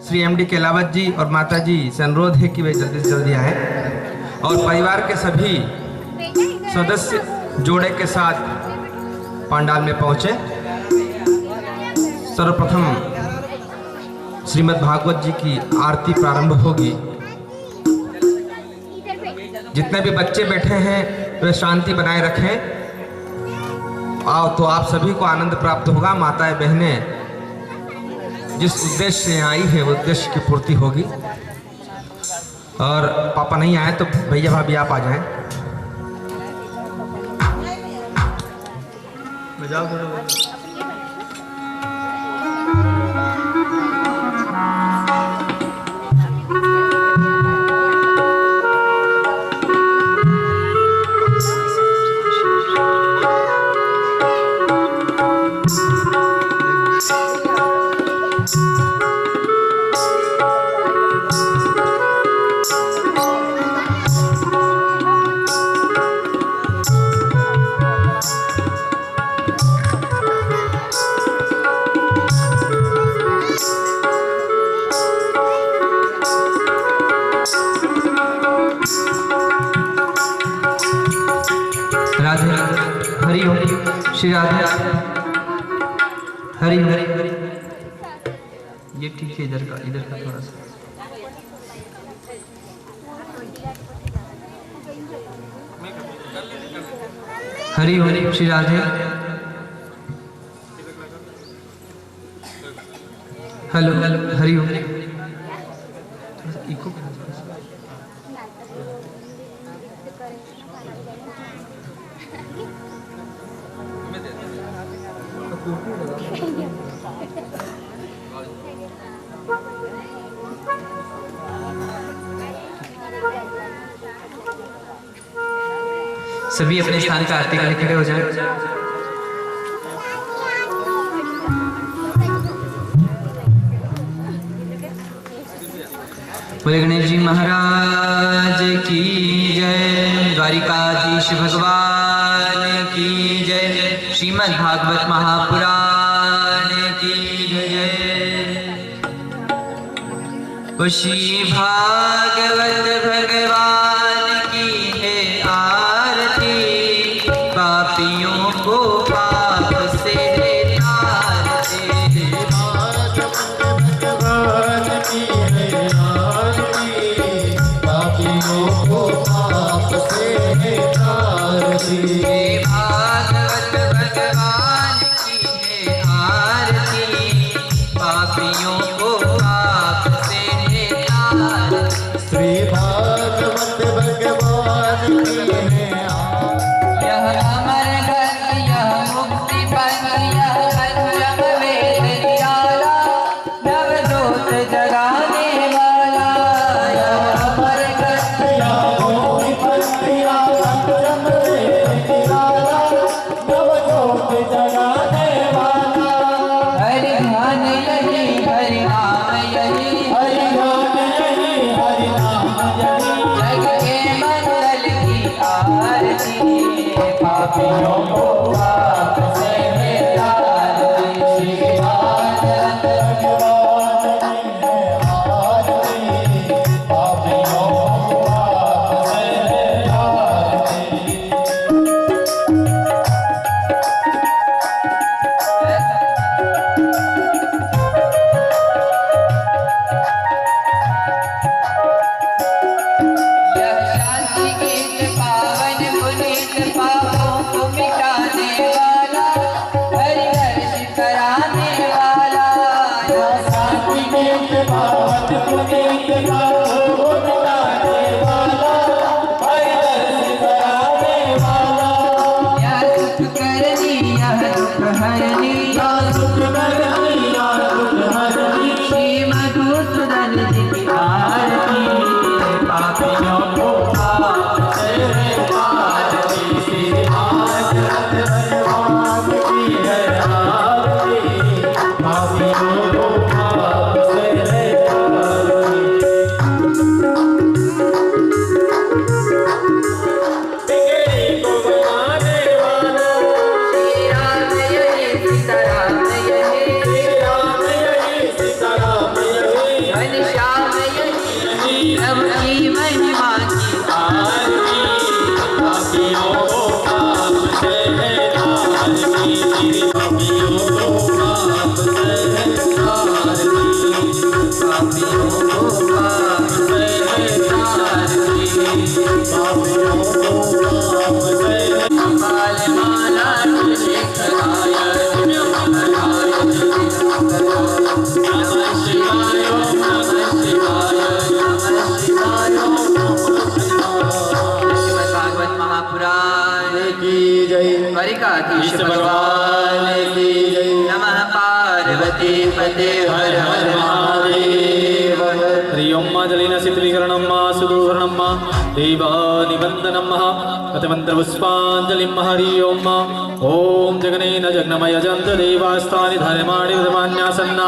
Shri MD Kelawat जी और माता जी से अनुरोध है कि वे जल्दी से जल्दी आए और परिवार के सभी सदस्य जोड़े के साथ पंडाल में पहुंचे। सर्वप्रथम श्रीमद् भागवत जी की आरती प्रारंभ होगी। जितने भी बच्चे बैठे हैं वे शांति बनाए रखें तो आप सभी को आनंद प्राप्त होगा। माताएं बहनें जिस उद्देश्य से आई है वो उद्देश्य की पूर्ति होगी। और पापा नहीं आए तो भैया भाभी आप आ जाएं। बजाओ हरि ओम श्री राधे हरि हरि। ये ठीक है, इधर का थोड़ा सा। हरि ओम श्री राधे। हेलो हरि ओम। इको सभी अपने स्थान का आरती करने खड़े हो जाएं। बोले गणेश जी महाराज की जय, द्वारिकाधीश भगवान की जय, श्रीमद् भागवत महापुराण की जय। श्री भागवत भगवान की है आरती, पापियों को पाप से तार दे। भगवान की है आरती, पापियों को पाप से तार दे। भागवत भगवान की है आरती, पापियों को पाप से तार दे। श्री भागवत भगवान की है यह अमर ग्रंथ, यह मुक्ति पंथ, यह पंचम वेद निराला, नवजोत जगाने वाला। यह अमर ग्रंथ, यह मुक्ति पंथ, यह पंचम वेद निराला, नवजोत जगाने वाला। हरि ध्यान यही, हरि नाम यही, हरि नाम यही, हरि नाम यही, जग के मंगल की आरती। पापियों को पाप से निकालती श्रीनाथ भगवान की है आरती पापियों को पाप से निकालती शांति गीत पावन पुनीत पापों को मिटाने वाला हरि हर्ष कराने वाला शांति गीत पावन पुनीत पापों को मिटाने वाला हरि दर्श कराने वाला यह सुख करनी यह दुख हरनी या सुख करनी या दुख हरनी श्री मधुसूदन जी की आरती पापियों को पाप से निकालती श्रीनाथ भगवान की है आरती पापियों को पाप से निकालती बिगड़ी को बनाने वाला श्री राम यही सीताराम यही श्री राम यही सीताराम यही घनश्याम यही प्रभु की महिमा की आरती पापियों को पाप से निकालती पापियों को पाप से निकालती पापियों को पाप से निकालती पापियों को पाप से बाल माला तुझे कराया नमः शिवाय नमः शिवाय नमः शिवाय श्रीमद् भागवत महापुराण की जय द्वारिकाधीश भगवान की जय नमः पार्वती पते हर हर महादेव हरि ओम जलेन शीतलीकरणं मा सुदूरणं मा देवानिवन्दनं मा कतिमन्त्रपुष्पाञ्जलिं हरि ओम ॐ जगनेन जग्नमय जन्त देवास्तानि धर्माणि विद्यमान्यासन्ना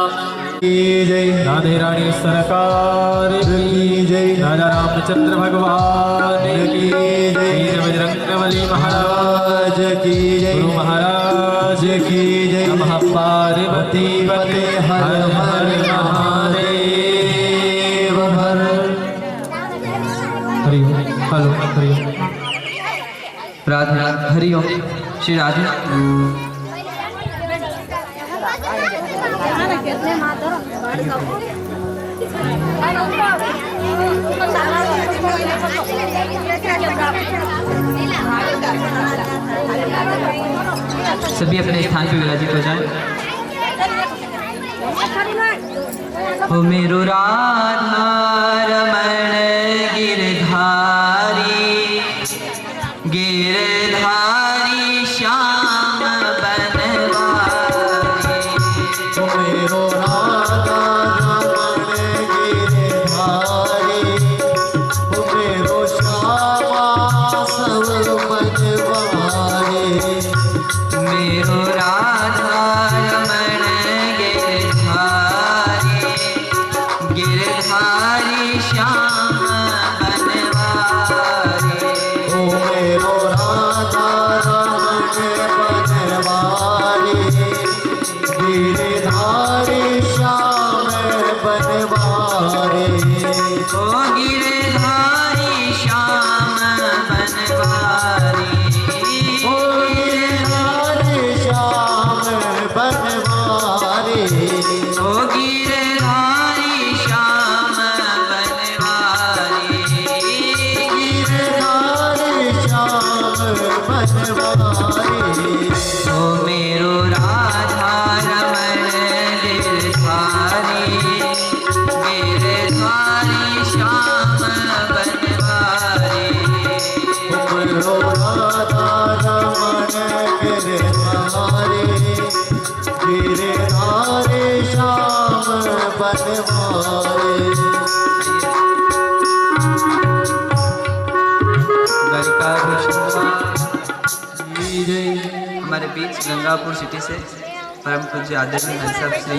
की जय राधे रानी सरकार की जय राजा रामचंद्र भगवान की जय वीर बजरंगबली महाराज आज की जय गुरु महाराज की जय नमः पार्वती पते हर हर महादेव हर हरि ओम हेलो हरि ओम प्रार्थना हरि ओम श्री राधे सभी अपने स्थान पर विराजित हो जाएं। ओ मेरो राधा रमण गिरधारी गिरधारी श्याम बनवारी मेरो राधा रमण गिरधारी मेरो श्यामा सब मनवारी मेरो राधा रमण गिरधारी गिरधारी श्याम बनवारी ओ मेरो राधा रमण बनवारी गिरधारी श्याम बनवारी ओ गिरधारी श्याम बनवारी ओ गिरधारी श्याम बनवारी ओ गिरधारी श्याम बनवारी गिरधारी श्याम बनवारी ओ मेरो राधा रमण गिरधारी गिरधारी श्याम बनवारी मेरो राधा रमण गिरधारी गिरधारी श्याम बनवारी हमारे बीच गंगापुर सिटी से परम पूज्य आदरणीय भाई श्री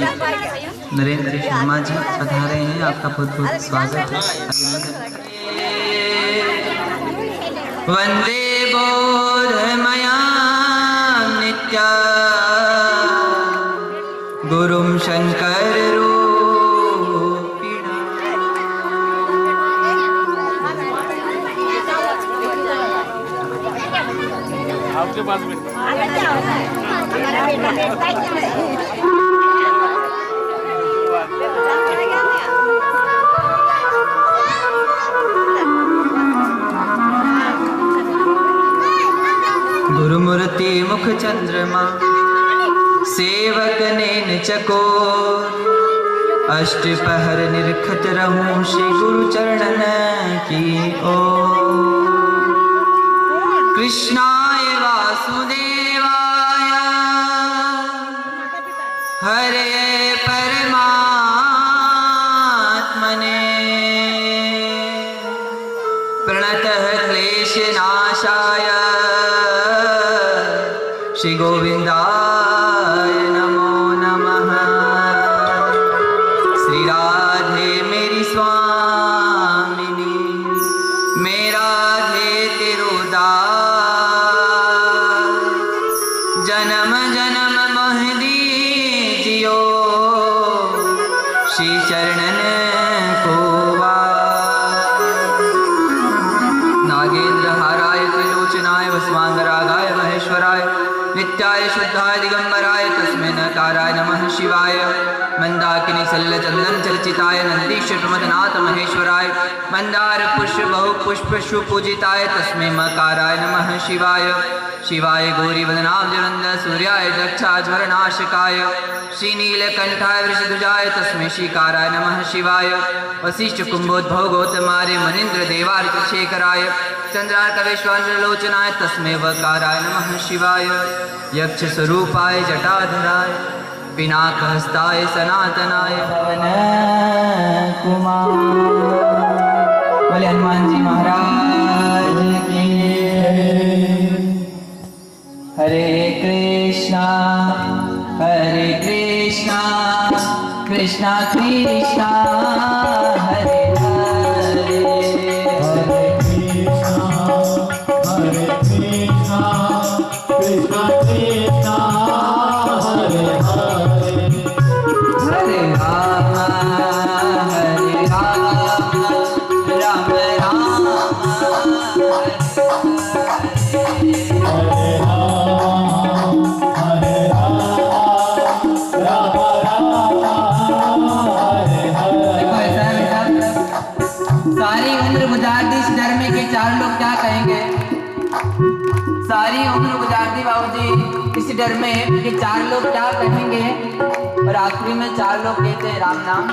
नरेंद्र शर्मा जी पधारे हैं। आपका बहुत बहुत स्वागत है, अभिनंदन। वंदे बोधमया आपके पास में गुरुमूर्ति मुख चंद्रमा सेवक नैन चकोर अष्ट पहर निरखत रहूं श्री गुरु चरणन की ओर। कृष्णाय वासुदेवाय हरे परमात्मने प्रणतः क्लेशनाशाय श्री गोविंदाय नमो नमः। श्री राधे मेरी स्वामिनी मेरा राधे तेरो दास जन्म जन्म मोह दीजियो श्री चरणन को नागेंद्र हाराय त्रिलोचनाय वस्वांगरागाय महेश्वराय नित्याय शुद्धाय दिगंबराय तस्मै नकाराय नमः शिवाय मंदाकिनी सल्लचंदन चर्चिताय नंदीश प्रमदनाथ महेश्वराय मंदार पुष्प बहु पुष्प सुपूजिताय तस्मै मकाराय नमः शिवाय शिवाय गौरी वदनाब्जनंद सूर्याय दक्षाज्वरनाशकाय श्रीनीलकंठाय वृषध्वजाय तस्मै श्रीकाराय नमः शिवाय वशिष्ठ कुंभोद्भव गौतमार्य मनीन्द्र देवार्क शेखराय चंद्रार्कविश्वालोचनाय तस्मै वकाराय नमः शिवाय यक्ष स्वरूपाय जटाधराय पिनाकहस्ताय सनातनाय पवन कुमार। बोले हनुमान जी महाराज की। हरे कृष्णा कृष्णा कृष्णा हरे हरे हरे कृष्णा कृष्णा कृष्णा हरे हरे हरे राम राम राम सारी उम्र गुजार दी इस डर में कि चार लोग क्या कहेंगे। सारी उम्र गुजार दी बाबूजी इस डर में कि चार लोग क्या कहेंगे। और आखिरी में चार लोग कहते हैं राम नाम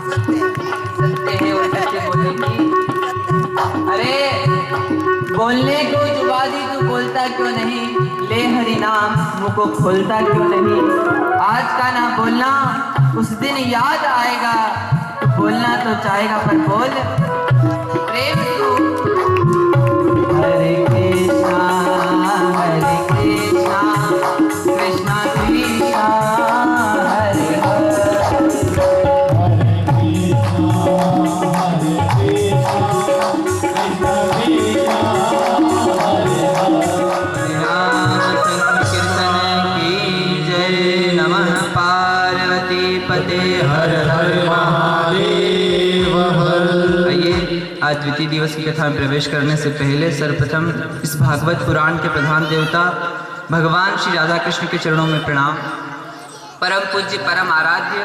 सत्य है और सत्य बोलेंगे। अरे बोलने को जुबा दी तू बोलता क्यों नहीं, ले हरि नाम मुँह को खोलता क्यों नहीं। आज का ना बोलना उस दिन याद आएगा, बोलना तो चाहेगा पर बोल प्रेम तू। हरे कृष्णा कृष्णा कृष्णा हरे हरे हर हर महादेव हर। आइए आज द्वितीय दिवस की कथा में प्रवेश करने से पहले सर्वप्रथम इस भागवत पुराण के प्रधान देवता भगवान श्री राधा कृष्ण के चरणों में प्रणाम। परम पूज्य परम आराध्य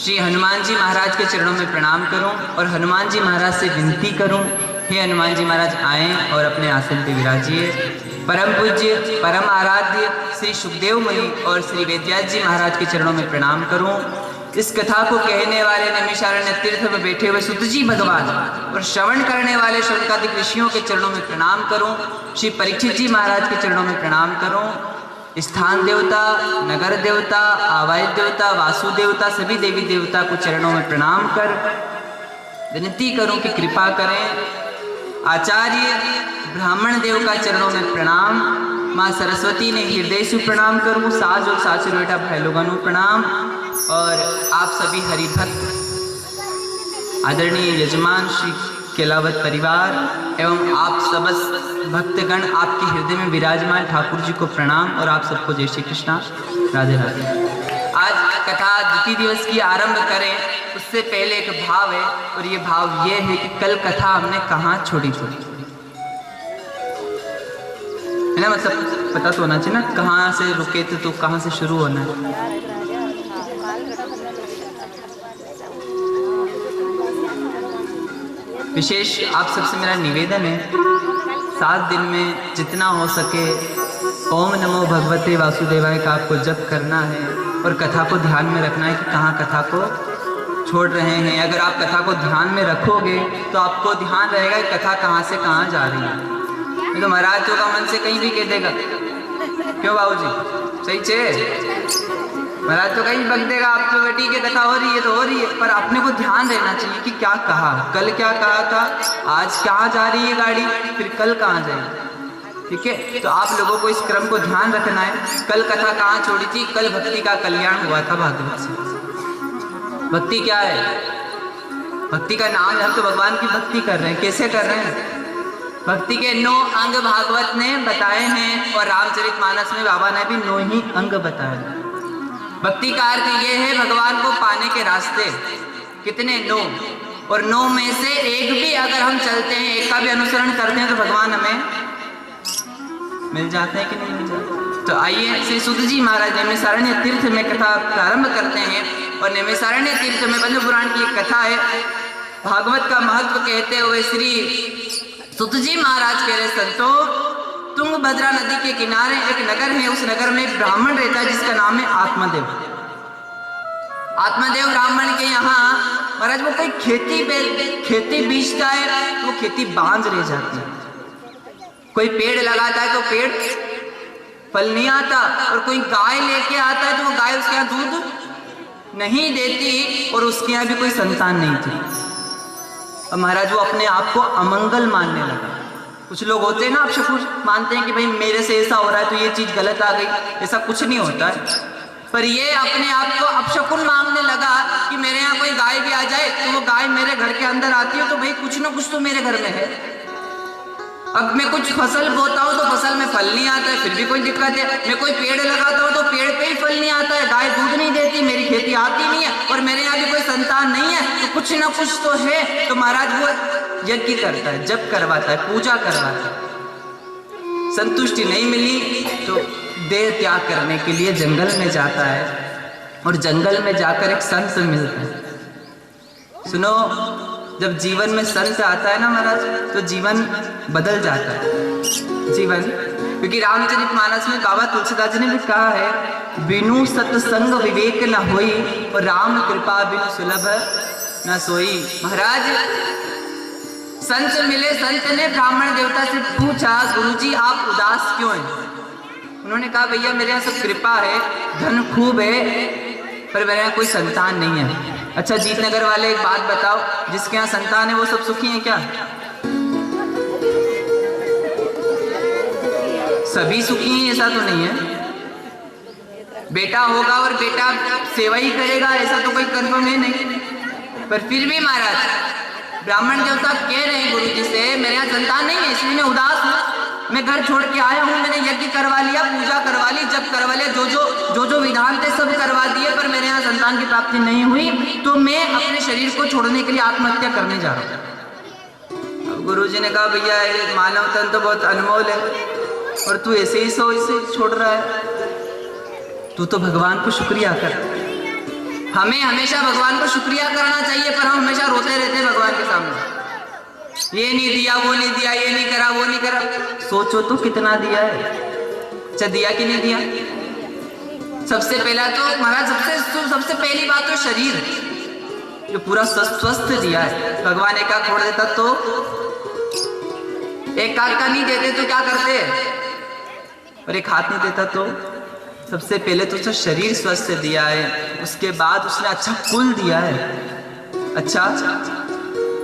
श्री हनुमान जी महाराज के चरणों में प्रणाम करूं और हनुमान जी महाराज से विनती करूं, हे हनुमान जी महाराज आएं और अपने आसन पर विराजिए। परम पूज्य परम आराध्य श्री सुखदेव मुनि और श्री वेदव्यास जी महाराज के चरणों में प्रणाम करूं। इस कथा को कहने वाले नैमिषारण्य तीर्थ में बैठे हुए सुत जी भगवान और श्रवण करने वाले शौनकादिक ऋषियों के चरणों में प्रणाम करूं। श्री परीक्षित जी महाराज के चरणों में प्रणाम करूं। स्थान देवता, नगर देवता, आवास देवता, वासु देवता, सभी देवी देवता को चरणों में प्रणाम कर विनती करूं कि कृपा करें। आचार्य ब्राह्मण देव का चरणों में प्रणाम। माँ सरस्वती ने हृदय से प्रणाम करूं। साज और सासुर बेटा भाई लोगों को प्रणाम। और आप सभी हरिभक्त आदरणीय यजमान श्री केलावत परिवार एवं आप समस्त भक्तगण आपके हृदय में विराजमान ठाकुर जी को प्रणाम और आप सबको जय श्री कृष्णा, राधे राधे। आज कथा द्वितीय दिवस की आरंभ करें उससे पहले एक भाव है और ये भाव ये है कि कल कथा हमने कहाँ छोड़ी। है ना, मतलब पता तो होना चाहिए ना कहाँ से रुके थे तो कहाँ से शुरू होना है। विशेष आप सबसे मेरा निवेदन है, 7 दिन में जितना हो सके ओम नमो भगवते वासुदेवाय का आपको जप करना है और कथा को ध्यान में रखना है कि कहाँ कथा को छोड़ रहे हैं। अगर आप कथा को ध्यान में रखोगे तो आपको ध्यान रहेगा कि कथा कहाँ से कहाँ जा रही है। तो महाराज जो का मन से कहीं भी कह देगा, क्यों बाबूजी सही छे, महाराज तो कहीं बक देगा, आप तो बेटी की कथा हो रही है तो हो रही है, पर अपने को ध्यान रहना चाहिए कि क्या कहा, कल क्या कहा था, आज कहाँ जा रही है गाड़ी, फिर कल कहाँ जाएगी। ठीक है, तो आप लोगों को इस क्रम को ध्यान रखना है। कल कथा कहाँ छोड़ी थी, कल भक्ति का कल्याण हुआ था भागवत से। भक्ति क्या है, भक्ति का नाम है, हम तो भगवान की भक्ति कर रहे हैं। कैसे कर रहे हैं, भक्ति के 9 अंग भागवत ने बताए हैं और रामचरितमानस में बाबा ने भी 9 ही अंग बताए हैं। भक्ति का अर्थ ये है भगवान को पाने के रास्ते, कितने 9, और 9 में से एक भी अगर हम चलते हैं, एक का भी अनुसरण करते हैं तो भगवान हमें मिल जाते हैं कि नहीं मिल जाते। तो आइए श्री सुध जी महाराज नैमिषारण्य तीर्थ में कथा प्रारंभ करते हैं। और नैमिषारण्य तीर्थ में पद्म पुराण की एक कथा है। भागवत का महत्व कहते हुए श्री सुध जी महाराज कह रहे, संतों तुंगभद्रा नदी के किनारे एक नगर है, उस नगर में एक ब्राह्मण रहता है जिसका नाम है आत्मदेव। आत्मदेव ब्राह्मण के यहाँ महाराज वो कोई खेती बीजता है, वो खेती बांझ रह जाती है। कोई पेड़ लगाता है तो पेड़ फल नहीं आता, और कोई गाय लेके आता है तो वो गाय उसके यहाँ दूध नहीं देती, और उसके यहाँ भी कोई संतान नहीं थी। और महाराज वो अपने आप को अमंगल मानने लगा। कुछ लोग होते हैं ना, आप शकुन मानते हैं कि भाई मेरे से ऐसा हो रहा है तो ये चीज गलत आ गई, ऐसा कुछ नहीं होता है। पर ये अपने आप को अपशकुन मांगने लगा कि मेरे यहाँ कोई गाय भी आ जाए तो वो गाय मेरे घर के अंदर आती है तो भाई कुछ ना कुछ तो मेरे घर में है। अब मैं कुछ फसल बोता हूँ तो फसल में फल नहीं आता है, फिर भी कोई दिक्कत है। मैं कोई पेड़ लगाता हूँ तो पेड़ पे ही फल नहीं आता है, गाय दूध नहीं देती, मेरी खेती आती नहीं है, और मेरे यहाँ भी कोई संतान नहीं है, तो कुछ ना कुछ तो है। तो महाराज वो यज्ञ करता है, जप करवाता है, पूजा करवाता है। संतुष्टि नहीं मिली तो देह त्याग करने के लिए जंगल में जाता है, और जंगल में जाकर एक संत मिलता है। सुनो, जब जीवन में संत आता है ना महाराज तो जीवन बदल जाता है। जीवन, क्योंकि रामचरितमानस में बाबा तुलसीदास जी ने भी कहा है, बिनु सत्संग विवेक न होई और राम कृपा बिनु सुलभ न सोई। महाराज संत मिले, संत ने ब्राह्मण देवता से पूछा, गुरुजी आप उदास क्यों हैं? उन्होंने कहा, भैया मेरे यहाँ सब कृपा है, धन खूब है, पर मेरे यहाँ कोई संतान नहीं है। अच्छा जीतनगर वाले एक बात बताओ, जिसके यहाँ संतान है वो सब सुखी हैं क्या? सभी सुखी हैं ऐसा तो नहीं है। बेटा होगा और बेटा सेवा ही करेगा ऐसा तो कोई कंफर्म है नहीं। पर फिर भी महाराज ब्राह्मण देवता कह रहे हैं गुरुजी से, मेरे यहाँ संतान नहीं है इसलिए मैं उदास हूँ। मैं घर छोड़ के आया हूँ, मैंने यज्ञ करवा लिया, पूजा करवा ली, जप करवा लिया, जो विधान थे सब करवा दिए, पर मेरे यहाँ संतान की प्राप्ति नहीं हुई, तो मैं अपने शरीर को छोड़ने के लिए आत्महत्या करने जा रहा हूँ। अब गुरुजी ने कहा, भैया मानव तन तो बहुत अनमोल है और तू ऐसे ही इसे छोड़ रहा है, तू तो भगवान को शुक्रिया कर। हमें हमेशा भगवान को शुक्रिया करना चाहिए, पर हम हमेशा रोते रहते हैं भगवान के सामने, ये नहीं दिया, वो नहीं दिया, ये नहीं करा, वो नहीं करा। सोचो तो कितना दिया है, अच्छा दिया कि नहीं दिया? सबसे पहला तो महाराज सबसे पहली बात तो शरीर जो पूरा स्वस्थ दिया है। भगवान एक आंख फोड़ देता तो, एक आंख का नहीं देते तो क्या करते, और एक हाथ नहीं देता तो। सबसे पहले तो उसका शरीर स्वस्थ दिया है, उसके बाद उसने अच्छा कुल दिया है, अच्छा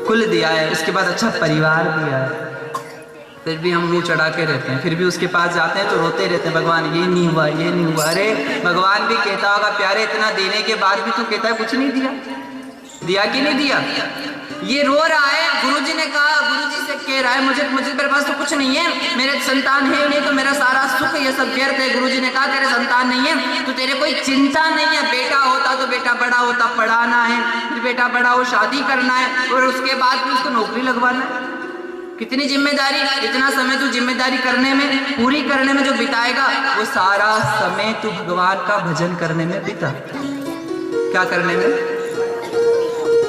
कुल दिया है, उसके बाद अच्छा परिवार दिया है। फिर भी हम मुंह चढ़ा के रहते हैं, फिर भी उसके पास जाते हैं तो रोते रहते हैं, भगवान ये नहीं हुआ, ये नहीं हुआ। अरे भगवान भी कहता होगा, प्यारे इतना देने के बाद भी तो कहता है कुछ नहीं दिया, दिया कि नहीं दिया? ये रो रहा है। गुरुजी ने कहा, गुरुजी से कह रहा है, मुझे मेरे पास तो कुछ नहीं है, मेरे संतान है नहीं तो मेरा सारा सुख ये सब व्यर्थ है। गुरुजी ने कहा, तेरे संतान नहीं है तो तेरे कोई चिंता नहीं है। बेटा होता तो बेटा बड़ा होता, पढ़ाना है, फिर बेटा बड़ा हो शादी करना है, और उसके बाद फिर उसको नौकरी लगवाना है। कितनी जिम्मेदारी, इतना समय तू जिम्मेदारी करने में, पूरी करने में जो बिताएगा, वो सारा समय तू भगवान का भजन करने में बिता। क्या करने में?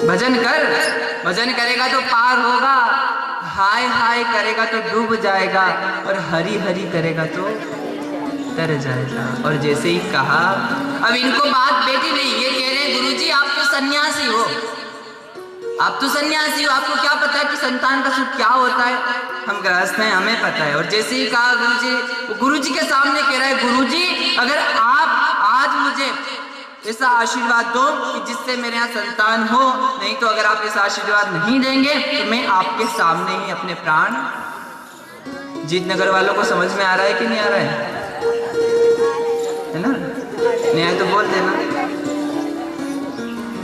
भजन कर। भजन करेगा तो पार होगा, हाय हाय करेगा तो डूब जाएगा, और हरी हरी करेगा तो तर जाएगा। और जैसे ही कहा, अब इनको बात बेटी नहीं, ये कह रहे गुरुजी आप तो सन्यासी हो, आप तो सन्यासी हो, आपको क्या पता है कि संतान का सुख क्या होता है? हम गृहस्थ हैं, हमें पता है। और जैसे ही कहा गुरुजी के सामने कह रहा है, गुरुजी अगर आप आज मुझे ऐसा आशीर्वाद दो कि जिससे मेरे यहाँ संतान हो, नहीं तो अगर आप ऐसा आशीर्वाद नहीं देंगे तो मैं आपके सामने ही अपने प्राण। जीतनगर वालों को समझ में आ रहा है कि नहीं आ रहा है ना? नहीं आए तो बोल देना।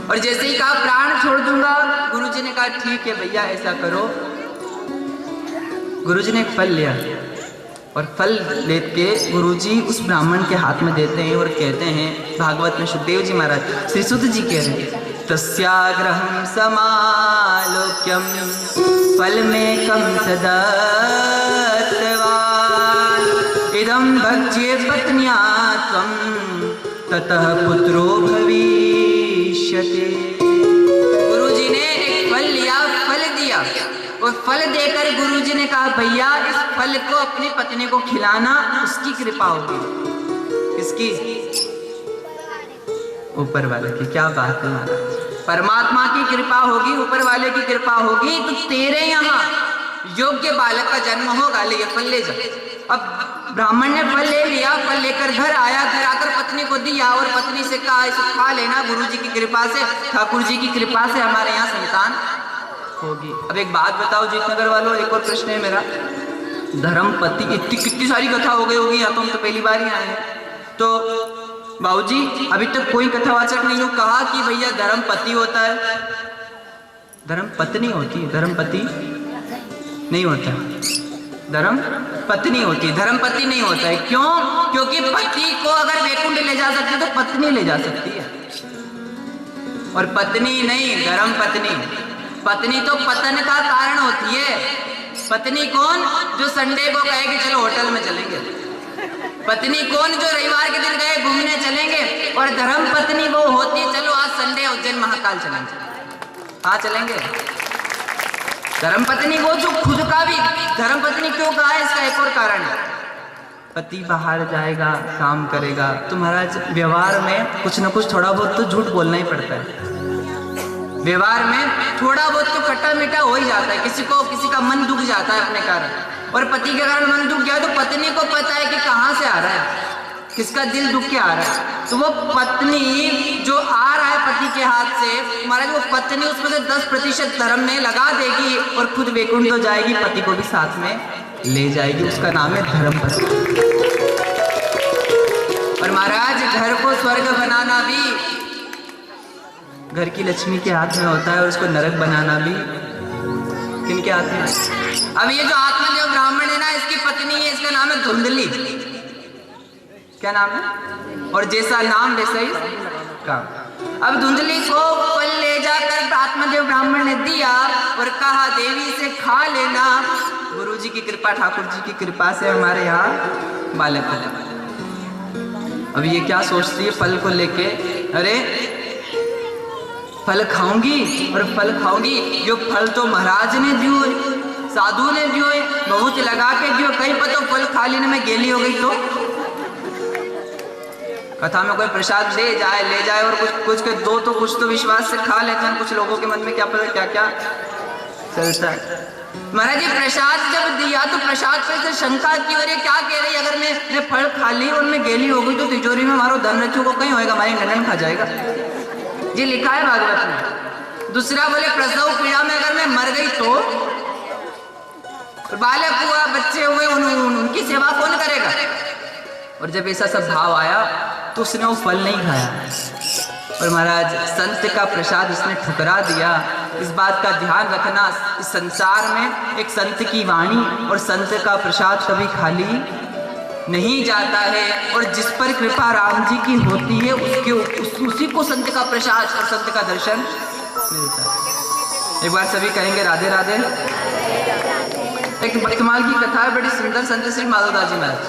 और जैसे ही कहा प्राण छोड़ दूंगा, गुरुजी ने कहा ठीक है भैया ऐसा करो। गुरुजी ने एक फल लिया और फल लेके गुरुजी उस ब्राह्मण के हाथ में देते हैं और कहते हैं, भागवत में सुखदेव जी महाराज, श्री सुत जी कह रहे हैं, तस्याग्रहं समालोक्यं फलमेकं सदत्तवान् इदं भक्ष्ये पत्न्या त्वं ततः पुत्रो भविष्यति। गुरुजी ने एक फल लिया, फल दिया, और फल देकर गुरुजी ने कहा भैया इस फल को अपनी पत्नी को खिलाना, उसकी कृपा होगी। किसकी? ऊपर वाले की। क्या बात है महाराज, परमात्मा की कृपा होगी, ऊपर वाले की कृपा होगी, तो तेरे यहाँ योग्य बालक का जन्म होगा। ले ये फल ले जा। अब ब्राह्मण ने फल ले लिया, फल लेकर घर आया, घर आकर पत्नी को दिया और पत्नी से कहा इसे खा लेना, गुरुजी की कृपा से, ठाकुर जी की कृपा से हमारे यहाँ संतान होगी। अब एक बात बताओ जीतनगर वालों, एक और प्रश्न है मेरा। धर्मपति, इतनी कितनी सारी कथा हो गई होगी, या तो हम तो पहली बार ही आए हैं, तो बाबूजी अभी तक कोई कथावाचक नहीं हो कहा कि भैया धर्मपति होता है, धर्मपत्नी होती है, धर्मपति नहीं होता, धर्म पत्नी होती है, धर्मपति नहीं होता है। क्यों? क्योंकि पति को अगर वैकुंठ ले जा सकते तो पत्नी ले जा सकती है, और पत्नी नहीं, धर्म पत्नी। पत्नी तो पतन का कारण होती है। पत्नी कौन? जो संडे को कहे कि चलो होटल में चलेंगे। पत्नी कौन? जो रविवार के दिन गए घूमने चलेंगे। और धर्म पत्नी वो होती है, चलो आज संडे उज्जैन महाकाल चलेंगे। हाँ चलेंगे। धर्म पत्नी वो जो खुद का भी, धर्म पत्नी क्यों कहा है इसका एक और कारण है। पति बाहर जाएगा, काम करेगा, तो महाराज व्यवहार में कुछ न कुछ थोड़ा बहुत तो झूठ बोलना ही पड़ता है। व्यवहार में थोड़ा बहुत तो खट्टा मीठा हो ही जाता है, किसी का मन दुख जाता है अपने कारण, और पति के कारण मन दुख गया तो पत्नी को पता है कि कहाँ से आ रहा है, किसका दिल दुख के आ रहा है। तो वो पत्नी जो आ रहा है पति के हाथ से, महाराज वो पत्नी उसमें से 10% धर्म में लगा देगी और खुद वैकुंठ तो जाएगी, पति को भी साथ में ले जाएगी। उसका नाम है धर्म पत्नी। और महाराज घर को स्वर्ग बनाना भी घर की लक्ष्मी के हाथ में होता है, और उसको नरक बनाना भी किनके हाथ में? अब ये जो आत्मदेव ब्राह्मण है ना, इसकी पत्नी है, इसका नाम है धुंधली। क्या नाम है? और जैसा नाम वैसा ही काम। अब धुंधली को फल ले जाकर आत्मदेव ब्राह्मण ने दिया और कहा देवी से खा लेना, गुरुजी की कृपा, ठाकुर जी की कृपा से हमारे यहाँ बालक है। अब ये क्या सोचती है फल को लेके, अरे फल खाऊंगी और फल खाऊंगी, जो फल तो महाराज ने दियो, साधु ने दियो, बहुत लगा के दियो, कहीं पर तो फल खा लेने में गेली हो गई तो कथा में कोई प्रसाद ले जाए और कुछ के दो तो कुछ तो विश्वास से खा लेते हैं। कुछ लोगों के मन में क्या पता क्या क्या चलता है। महाराज जी प्रसाद जब दिया तो प्रसाद पे शंका की, और ये क्या कह रही, अगर मैं फल खा ली और मैं गेली हो गई तो तिजोरी में हमारा धन रखी को कहीं होएगा, हमारी ननन खा जाएगा। ये लिखा है भागवत में। दूसरा बोले प्रसव पीड़ा में अगर मैं मर गई तो बालक हुआ, बच्चे हुए, उनकी सेवा कौन करेगा? और जब ऐसा सब भाव आया तो उसने वो फल नहीं खाया, और महाराज संत का प्रसाद उसने ठुकरा दिया। इस बात का ध्यान रखना, इस संसार में एक संत की वाणी और संत का प्रसाद कभी खाली नहीं जाता है, और जिस पर कृपा राम जी की होती है उसी को संत का प्रसाद और संत का दर्शन मिलता है। एक बार सभी कहेंगे राधे राधे। एक कमाल की कथा है, बड़ी सुंदर। संत श्री माधवदास जी महाराज,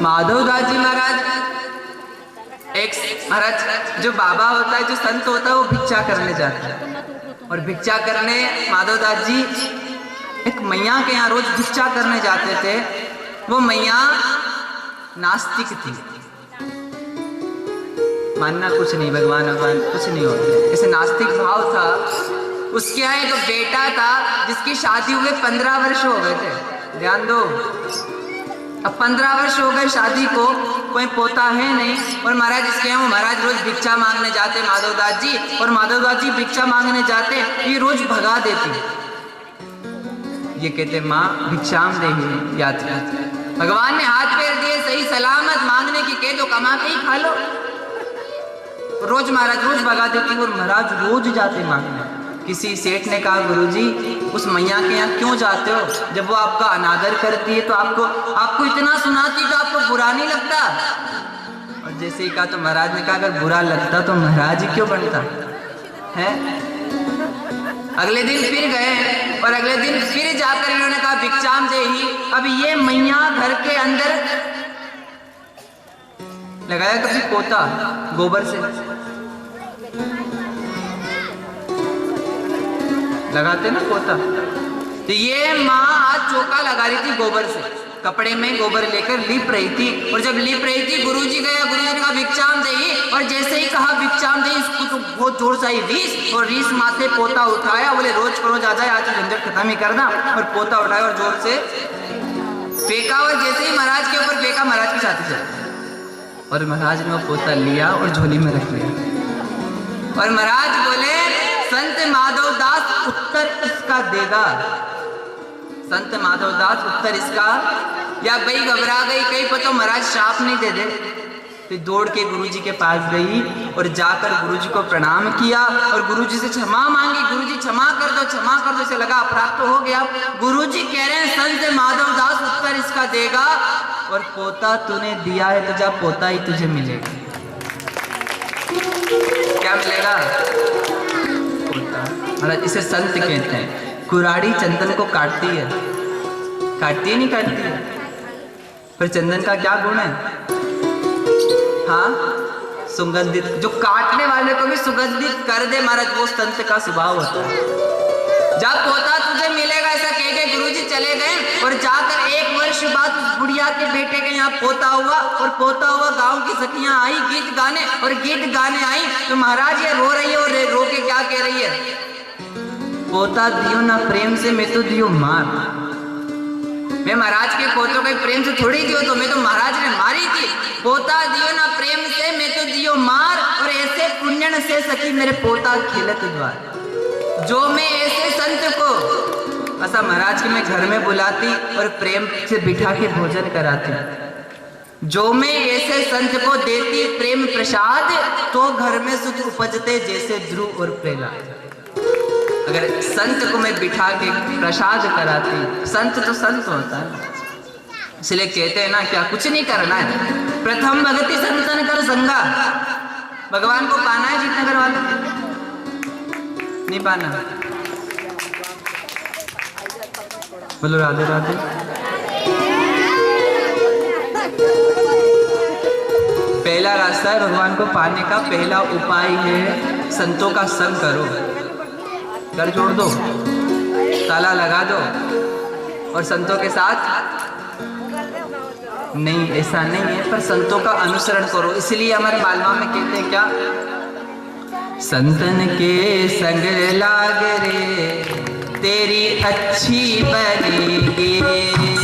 माधवदास जी महाराज एक महाराज जो बाबा होता है, जो संत होता है, वो भिक्षा करने जाता है। और भिक्षा करने माधवदास जी एक मैया के यहाँ रोज भिक्षा करने जाते थे। वो मैया नास्तिक थी, मानना कुछ नहीं, भगवान भगवान कुछ नहीं होते, ऐसे नास्तिक भाव था। उसके यहाँ एक बेटा था जिसकी शादी हुए 15 वर्ष हो गए थे। ध्यान दो, अब 15 वर्ष हो गए शादी को, कोई पोता है नहीं। और महाराज इसके यहाँ वो महाराज रोज भिक्षा मांगने जाते माधवदास जी, और माधवदास जी भिक्षा मांगने जाते, ये रोज भगा देती। ये कहते माँ भिक्षाम देही यात्रा, भगवान ने हाथ पैर दिए सही सलामत, मांगने की कह दो, कमा के ही खा लो। रोज महाराज रोज भगा देती और महाराज रोज जाते मांगने। किसी सेठ ने कहा गुरुजी उस मैया के यहाँ क्यों जाते हो, जब वो आपका अनादर करती है तो आपको इतना सुनाती तो आपको बुरा नहीं लगता। और जैसे ही कहा तो महाराज ने कहा अगर बुरा लगता तो महाराज ही क्यों बनता है। अगले दिन फिर गए और अगले दिन फिर जाकर इन्होंने कहा भिक्षाम दे ही। अब ये मैया घर के अंदर लगाया कभी पोता गोबर से, लगाते ना पोता, तो ये माँ आज चौका लगा रही थी गोबर से, कपड़े में गोबर लेकर लीप रही थी। और जब लीप रही थी गुरुजी गया, गुरुजी ने कहा भिक्षाम देही, और जैसे ही कहा भिक्षाम देही, इसको तो बहुत जोर से आई रीस, और रीस माथे पोता उठाया, बोले रोज करो जा जाए, आज झंझट खत्म ही करना। और पोता उठाया और जोर से फेंका, और जैसे ही महाराज के ऊपर फेंका महाराज की छाती से, और महाराज ने वो पोता लिया और झोली में रख लिया। और महाराज बोले संत माधवदास उत्तर इसका देगा, संत माधवदास उत्तर इसका, या भाई घबरा गई कहीं पर तो महाराज श्राप नहीं दे दे। फिर दौड़ के गुरुजी के पास गई और जाकर गुरुजी को प्रणाम किया और गुरुजी से क्षमा मांगी, गुरुजी क्षमा कर दो, क्षमा कर दो। इसे लगा अपराध तो हो गया। गुरुजी कह रहे हैं संत माधवदास उत्तर इसका देगा, और पोता तूने दिया है तो जा पोता ही तुझे मिलेगा। क्या मिलेगा? पोता। महाराज इसे संत कहते हैं। कुराड़ी चंदन को काटती है, काटती है नहीं काटती है, पर चंदन का क्या गुण है? हाँ, सुगंधित, जो काटने वाले को भी सुगंधित कर दे महाराज, वो संत का स्वभाव होता है। जब पोता तुझे मिलेगा ऐसा कह के गुरुजी चले गए, और जाकर 1 वर्ष बाद उस बुढ़िया के बेटे के यहाँ पोता हुआ, और पोता हुआ गांव की सखियां आई गीत गाने, और गीत गाने आई तो महाराज ये रो रही है, और रो के क्या कह रही है? पोता दियो ना प्रेम से, मैं तो दियो मार। मैं महाराज के पोतों को प्रेम से थोड़ी दियो, तो मैं तो महाराज ने मारी थी। पोता दियो ना प्रेम से, मैं तो दियो मार, और ऐसे पुण्यन से सखी मेरे पोता खेलत द्वार। जो मैं ऐसे संत को ऐसा महाराज के मैं घर में बुलाती और प्रेम से बिठा के भोजन कराती, जो मैं ऐसे संत को देती प्रेम प्रसाद, तो घर में सुख उपजते जैसे ध्रुव और प्रहलाद। अगर संत को मैं बिठा के प्रसाद कराती, संत तो संत होता है, इसलिए कहते हैं ना क्या कुछ नहीं करना है, प्रथम भगति संतन कर संगा। भगवान को पाना है जीतनगर वाले नहीं पाना। बोलो राधे राधे। पहला रास्ता है भगवान को पाने का, पहला उपाय है संतों का संग करो। घर छोड़ दो, ताला लगा दो, और संतों के साथ नहीं, ऐसा नहीं है, पर संतों का अनुसरण करो। इसलिए हमारे मालवा में कहते हैं क्या? संतन के संग लाग रे तेरी अच्छी बनेगी,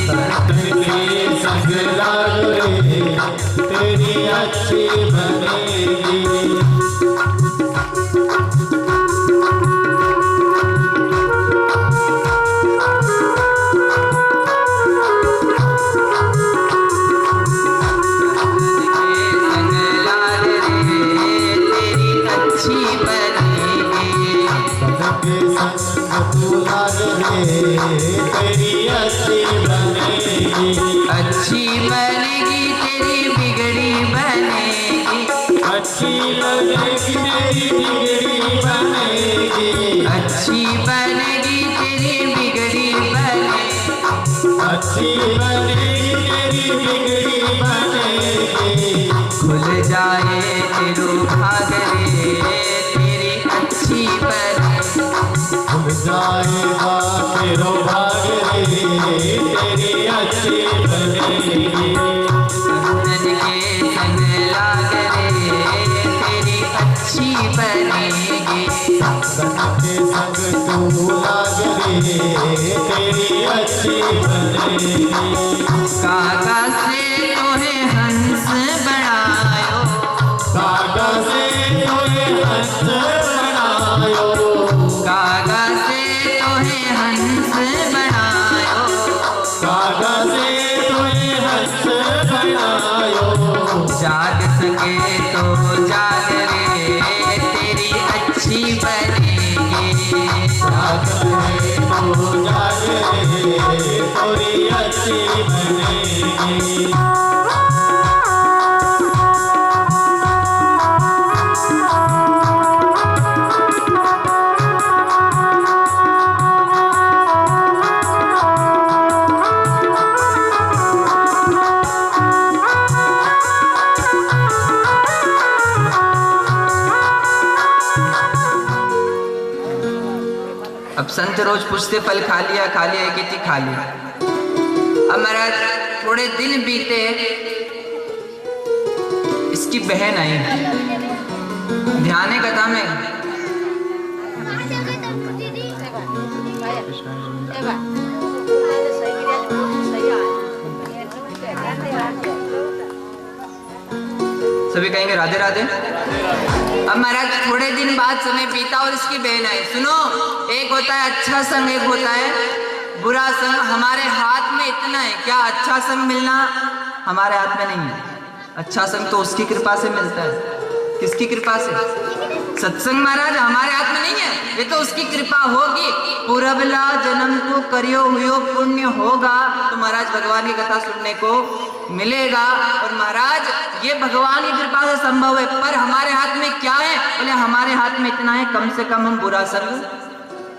संतन के संग लाग रे तेरी अच्छी बनेगी। तेरी अच्छी बनेगी, अच्छी बनेगी तेरी बिगड़ी बनेगी, अच्छी बनेगी तेरी बिगड़ी बनेगी। खुल जाए तेरू भाग रे तेरी अच्छी बनेगी। खुल जाएगा तेरो भाग रे तेरी अच्छी बनेगी। बंधन के संग लाग रे तेरी अच्छी बनेगी। बंधन के संग तू लाग रे तेरी अच्छी बनेगी। काका से तोहे हंस बनायो। कागा से तोहे हंस बनायो। काका से तोहे हंस बनायो। कागा से तोहे हंस बनायो। जाग सके तो जाग रे तेरी अच्छी बनेगी। जाग रे तो जाग रे तेरी अच्छी बनेगी। अब संत रोज पूछते फल खा लिया कितनी खा लिया। अब महाराज थोड़े दिन बीते, इसकी बहन आई ध्यान कथा में। सभी कहेंगे राधे राधे। अब महाराज थोड़े दिन बाद समय बीता और इसकी बहन आई। सुनो, एक होता है अच्छा संग, एक होता है बुरा संग। हमारे हाथ में इतना है, क्या अच्छा संग मिलना हमारे हाथ में नहीं है। अच्छा संग तो उसकी कृपा से मिलता है। किसकी कृपा से? सत्संग महाराज हमारे हाथ में नहीं है, ये तो उसकी कृपा होगी। पूरबला जन्म को करियो हुयो पुण्य होगा तो महाराज भगवान की कथा सुनने को मिलेगा। और महाराज ये भगवान की कृपा से संभव है। पर हमारे हाथ में क्या है? बोले हमारे हाथ में इतना है, कम से कम हम बुरा संग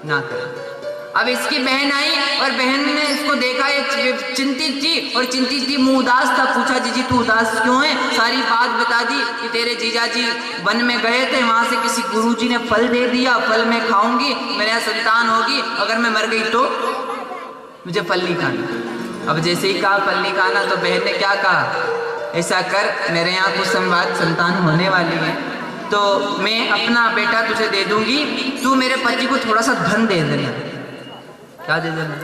ना करें। अब इसकी बहन आई और बहन ने इसको देखा, ये चिंतित थी और चिंतित थी, मुंह उदास था। पूछा जीजी तू उदास क्यों है? सारी बात बता दी कि तेरे जीजा जी वन में गए थे, वहां से किसी गुरुजी ने फल दे दिया, फल मैं खाऊंगी, मेरे यहाँ संतान होगी, अगर मैं मर गई तो मुझे फल नहीं खाना। अब जैसे ही कहा फल नहीं खाना तो बहन ने क्या कहा, ऐसा कर मेरे यहाँ कुछ संवाद संतान होने वाली है तो मैं अपना बेटा तुझे दे दूंगी, तू मेरे पति को थोड़ा सा धन दे देना। क्या दे देना?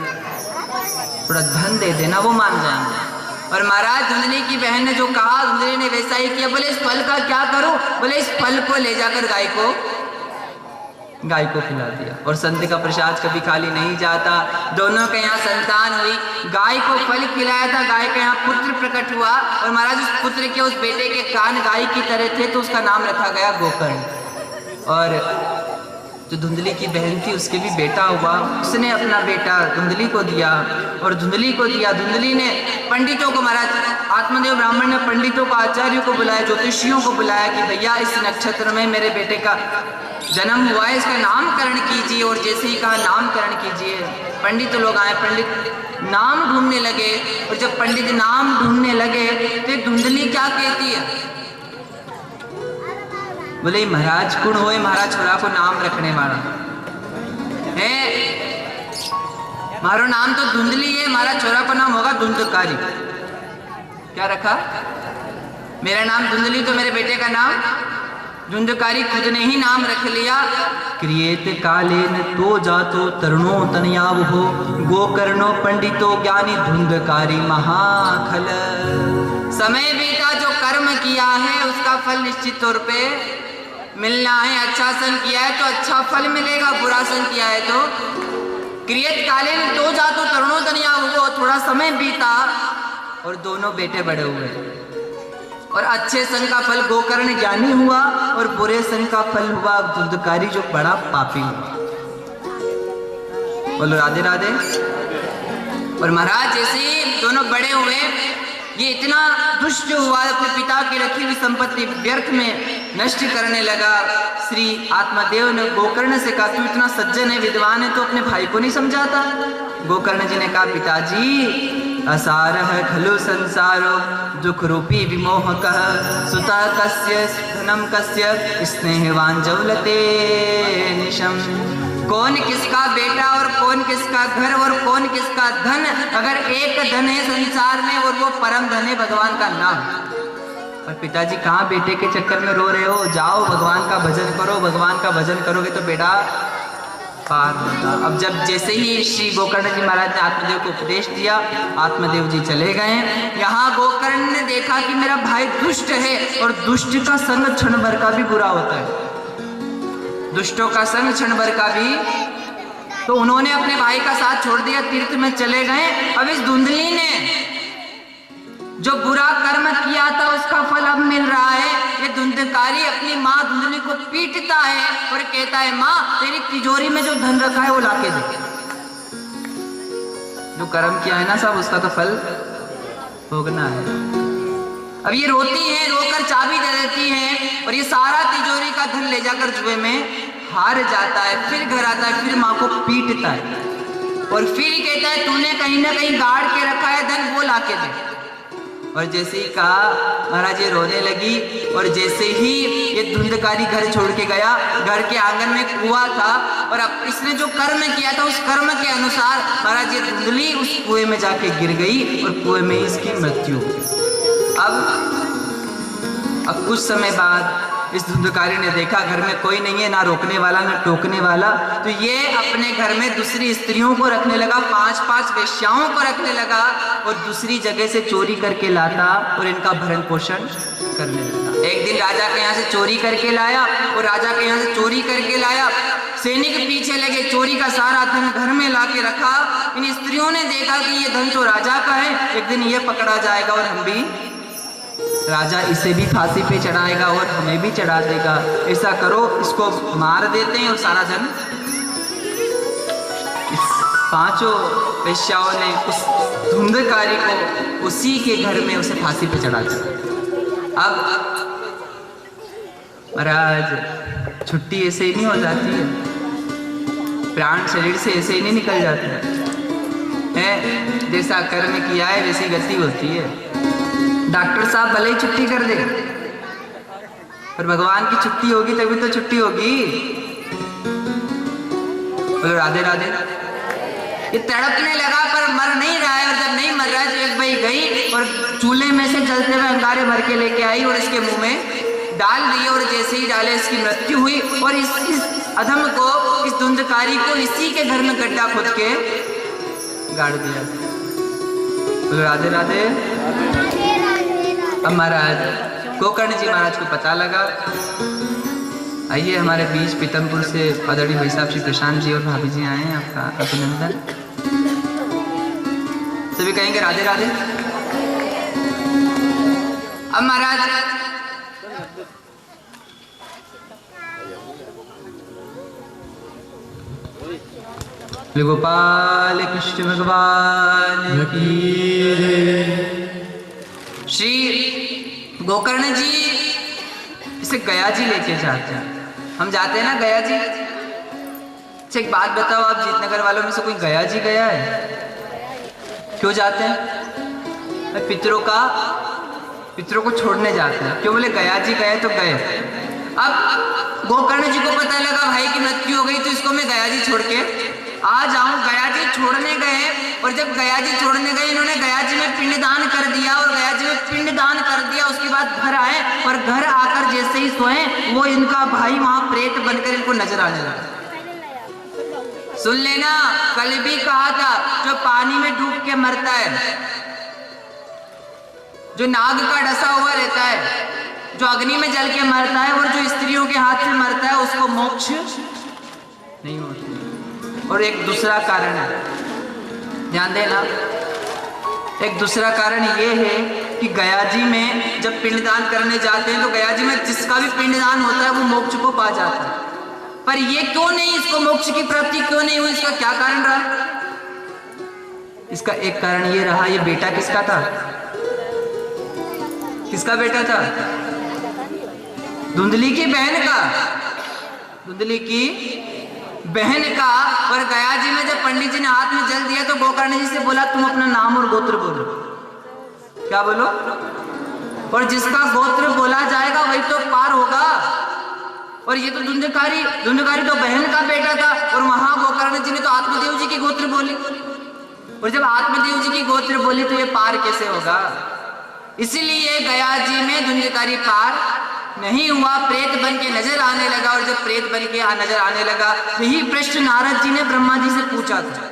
थोड़ा धन दे देना, वो मान जाएंगे। और महाराज धुंधली की बहन ने जो कहा, धुंधली ने वैसा ही किया। बोले इस फल का क्या करूं? बोले इस फल को ले जाकर गाय को खिला दिया। और संत का प्रसाद कभी खाली नहीं जाता। दोनों के यहाँ संतान हुई, गाय को फल खिलाया था, गाय के यहाँ पुत्र प्रकट हुआ। और महाराज उस पुत्र के, उस बेटे के कान गाय की तरह थे तो उसका नाम रखा गया गोकर्ण। और जो धुंधली की बहन थी उसके भी बेटा हुआ, उसने अपना बेटा धुंधली को दिया और धुंधली को दिया। धुंधली ने पंडितों को, महाराज आत्मदेव ब्राह्मण ने पंडितों को, आचार्यों को बुलाया, ज्योतिषियों को बुलाया कि भैया इस नक्षत्र में मेरे बेटे का जन्म हुआ है, इसका नामकरण कीजिए। और जैसे ही कहा नामकरण कीजिए, पंडित लोग आए, पंडित नाम ढूंढने लगे। और जब पंडित नाम ढूंढने लगे तो धुंधली क्या कहती है? बोले महाराज कुण होए, महाराज छोरा को नाम रखने वाला है, मारो नाम तो धुंधली है, महाराज छोरा को नाम होगा धुंधकारी। क्या रखा? मेरा नाम धुंधली तो मेरे बेटे का नाम धुंधकारी। खुद ने ही नाम रख लिया। क्रिएत कालेन तो जातो तरुणो तनयाव हो, गोकर्णो पंडितो ज्ञानी धुंधकारी महाखल। समय बीता, जो कर्म किया है उसका फल निश्चित तौर पे मिलना है। अच्छा संग किया है तो अच्छा फल मिलेगा, बुरा संग किया है तो। क्रिएत कालेन तो जातो तरुणो तनयाव हो, थोड़ा समय बीता और दोनों बेटे बड़े हुए। और अच्छे संग का फल गोकर्ण ज्ञानी हुआ और बुरे संग का फल हुआ धुंधकारी जो बड़ा पापी हुआ। बोलो राधे राधे। और महाराज जैसे ही दोनों बड़े हुए, ये इतना दुष्ट हुआ, अपने पिता की रखी हुई संपत्ति व्यर्थ में नष्ट करने लगा। श्री आत्मदेव ने गोकर्ण से कहा, तू इतना सज्जन है, विद्वान है, तो अपने भाई को नहीं समझाता? गोकर्ण जी ने कहा, पिताजी असारः खलु संसारो दुख रूपी विमोहकः सुता कस्य धनम कस्य स्नेहवान जौलते निशम। कौन किसका बेटा और कौन किसका घर और कौन किसका धन, अगर एक धन है संसार में और वो परम धन है भगवान का नाम। और पिताजी कहाँ बेटे के चक्कर में रो रहे हो, जाओ भगवान का भजन करो, भगवान का भजन करोगे तो बेटा पार होगा। अब जब जैसे ही श्री गोकर्ण जी महाराज ने आत्मदेव को उपदेश दिया, आत्मदेव जी चले गए। यहाँ गोकर्ण ने देखा कि मेरा भाई दुष्ट है और दुष्ट का संग क्षण भर का भी बुरा होता है, दुष्टों का संग क्षण भर का भी। तो उन्होंने अपने भाई का साथ छोड़ दिया, तीर्थ में चले गए। अब इस धुंधली ने जो बुरा कर्म किया था उसका फल अब मिल रहा है। ये धुंधकारी अपनी माँ धुंधली को पीटता है और कहता है, माँ तेरी तिजोरी में जो धन रखा है वो लाके दे। जो कर्म किया है ना साहब, उसका तो फल भोगना है। अब ये रोती है, रोकर चाबी दे देती है और ये सारा तिजोरी का धन ले जाकर जुए में हार जाता है। फिर घर आता है, फिर माँ को पीटता है और फिर कहता है तूने कहीं ना कहीं गाड़ के रखा है धन, वो लाके दे। और जैसे ही कहा महाराज ये रोने लगी और जैसे ही ये धुंधकारी घर छोड़ के गया, घर के आंगन में कुआं था और अब इसने जो कर्म किया था उस कर्म के अनुसार महाराज ये धुंधली उस कुएं में जाके गिर गई और कुएं में इसकी मृत्यु हो गई। अब कुछ समय बाद इस धुंधकारी ने देखा घर में कोई नहीं है, ना रोकने वाला ना टोकने वाला, तो ये अपने घर में दूसरी स्त्रियों को रखने लगा, 5-5 वेश्याओं को रखने लगा और दूसरी जगह से चोरी करके लाता और इनका भरण पोषण करने लगा। एक दिन राजा के यहाँ से चोरी करके लाया और राजा के यहाँ से चोरी करके लाया, सैनिक पीछे लगे, चोरी का सारा धन घर में ला के रखा। इन स्त्रियों ने देखा कि ये धन तो राजा का है, एक दिन ये पकड़ा जाएगा और हम भी, राजा इसे भी फांसी पे चढ़ाएगा और हमें भी चढ़ा देगा, ऐसा करो इसको मार देते हैं और सारा धन। इस 5 वेश्याओं ने उस धुंधकारी को उसी के घर में उसे फांसी पे चढ़ा दिया। अब महाराज छुट्टी ऐसे ही नहीं हो जाती है, प्राण शरीर से ऐसे ही नहीं निकल जाते हैं। जैसा कर्म किया है वैसी गति होती है। डॉक्टर साहब भले ही छुट्टी कर दे, पर भगवान की छुट्टी होगी तभी तो छुट्टी होगी। बोलो राधे राधे। ये तड़पने लगा पर मर नहीं रहा है और जब नहीं मर रहा है तो एक भाई गई और चूल्हे में से जलते हुए अंगारे भर के लेके आई और इसके मुंह में डाल दिए और जैसे ही डाले इसकी मृत्यु हुई। और इस अधम को, इस धुंधकारी को इसी के घर में गड्ढा खोद के गाड़ दिया। बोलो राधे राधे। अब महाराज गोकर्ण जी महाराज को पता लगा। आइए हमारे बीच पीतमपुर से आदरणीय भाई साहब श्री प्रशांत जी और भाभी जी आए हैं, आपका अभिनंदन। सभी कहेंगे राधे राधे। अब महाराज गोपाल कृष्ण भगवान की। श्री गोकर्ण जी इसे गया जी लेके जाते हैं। हम जाते हैं ना गया जी। अच्छा एक बात बताओ, आप जीतनगर वालों में से कोई गया जी गया है? क्यों जाते हैं? पितरों को छोड़ने जाते हैं। क्यों? बोले गया जी गए तो गए। अब गोकर्ण जी को पता लगा भाई की मृत्यु हो गई तो इसको मैं गया जी छोड़ के आ जाऊं। गया जी छोड़ने गए और जब गया जी छोड़ने गए इन्होंने गया जी में पिंडदान कर दिया और गया जी में पिंडदान कर दिया। उसके बाद घर आए और घर आकर जैसे ही सोए वो इनका भाई वहां प्रेत बनकर इनको नजर आने लगा। सुन लेना, कल भी कहा था जो पानी में डूब के मरता है, जो नाग का डसा हुआ रहता है, जो अग्नि में जल के मरता है और जो स्त्रियों के हाथ से मरता है उसको मोक्ष नहीं होता। और एक दूसरा कारण है, ध्यान देना, एक दूसरा कारण ये है कि गया जी में जब पिंडदान करने जाते हैं तो गया जी में जिसका भी पिंडदान होता है वो मोक्ष को पा जाता है। पर ये क्यों नहीं, इसको मोक्ष की प्राप्ति क्यों नहीं हुई? इसका क्या कारण रहा? इसका एक कारण ये रहा, ये बेटा किसका था? किसका बेटा था? धुंधली की बहन का। धुंधली की बहन का। और गया जी में जब पंडित जी ने हाथ में जल दिया तो गोकर्ण जी से बोला तुम अपना नाम और गोत्र बोलो। क्या बोलो? और जिसका गोत्र बोला जाएगा वही तो पार होगा। और ये तो धुंधकारी तो बहन का बेटा था, और वहां गोकर्ण जी ने तो आत्मदेव जी की गोत्र बोली। और जब आत्मदेव जी की गोत्र बोली तो ये पार कैसे होगा? इसीलिए गया जी में धुंधकारी पार नहीं हुआ, प्रेत बन के नजर आने लगा। और जब प्रेत बन के नजर आने लगा, यही प्रश्न नारद जी ने ब्रह्मा जी से पूछा था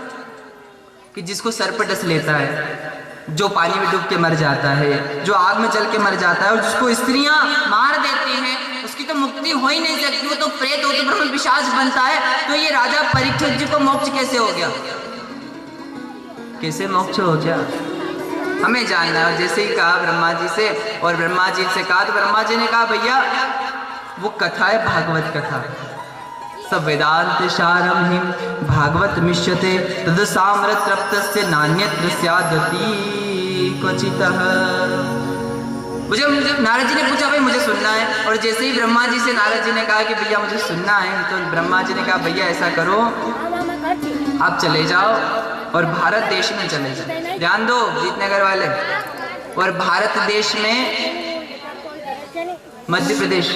कि जिसको सर्प डस लेता है, जो पानी में डूब के मर जाता है, जो आग में जल के मर जाता है, और जिसको स्त्रियां मार देती हैं, उसकी तो मुक्ति हो ही नहीं सकती, वो तो प्रेत हो तो ब्रह्म पिशाच बनता है। तो ये राजा परीक्षित जी को मोक्ष कैसे हो गया? कैसे मोक्ष हो गया हमें जानना है। जैसे ही कहा ब्रह्मा जी से, और ब्रह्मा जी से कहा तो ब्रह्मा जी ने कहा भैया वो कथा है भागवत कथा, सब वेदांत सारम हिम भागवत मिष्यते तद साम्रत तृप्तस्य नान्यत्र स्यादति क्वचितः। मुझे नारद जी ने पूछा भाई मुझे सुनना है। और जैसे ही ब्रह्मा जी से नारद जी ने कहा कि भैया मुझे सुनना है, तो ब्रह्मा जी ने कहा भैया ऐसा करो, आप चले जाओ और भारत देश में चले जाओ। ध्यान दो जीतनगर वाले। और भारत देश में मध्य प्रदेश,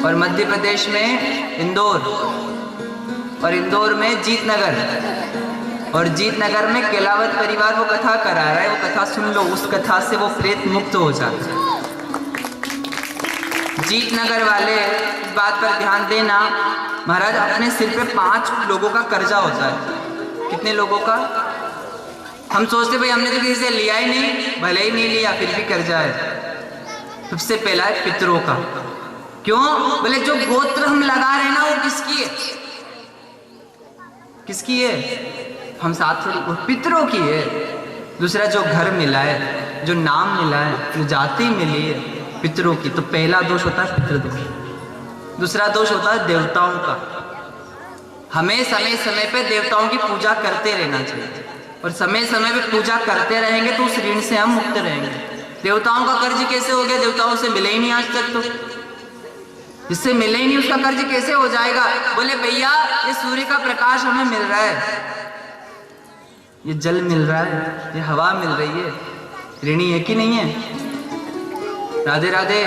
और मध्य प्रदेश में इंदौर, और इंदौर में जीतनगर, और जीतनगर में केलावत परिवार वो कथा करा रहा है। वो कथा सुन लो, उस कथा से वो प्रेत मुक्त हो जाता है। जीतनगर वाले इस बात पर ध्यान देना, महाराज अपने सिर पे 5 लोगों का कर्जा होता है। कितने लोगों का? हम सोचते भाई हमने तो किसी से लिया ही नहीं, भले ही नहीं लिया फिर भी कर्जा है। सबसे पहला है पितरों का। क्यों? बोले जो गोत्र हम लगा रहे हैं ना वो किसकी है? किसकी है? हम साथ थोड़ी, पितरों की है। दूसरा जो घर मिला है, जो नाम मिला है, जो जाति मिली है, पितरों की। तो पहला दोष होता है पितृदोष। दूसरा दोष होता है देवताओं का। हमें समय समय पे देवताओं की पूजा करते रहना चाहिए, और समय समय पे पूजा करते रहेंगे तो उस ऋण से हम मुक्त रहेंगे। देवताओं का कर्ज कैसे हो गया? देवताओं से मिले ही नहीं आज तक, तो जिससे मिले ही नहीं उसका कर्ज कैसे हो जाएगा? बोले भैया ये सूर्य का प्रकाश हमें मिल रहा है, ये जल मिल रहा है, ये हवा मिल रही है, ऋणी है कि नहीं है? राधे राधे।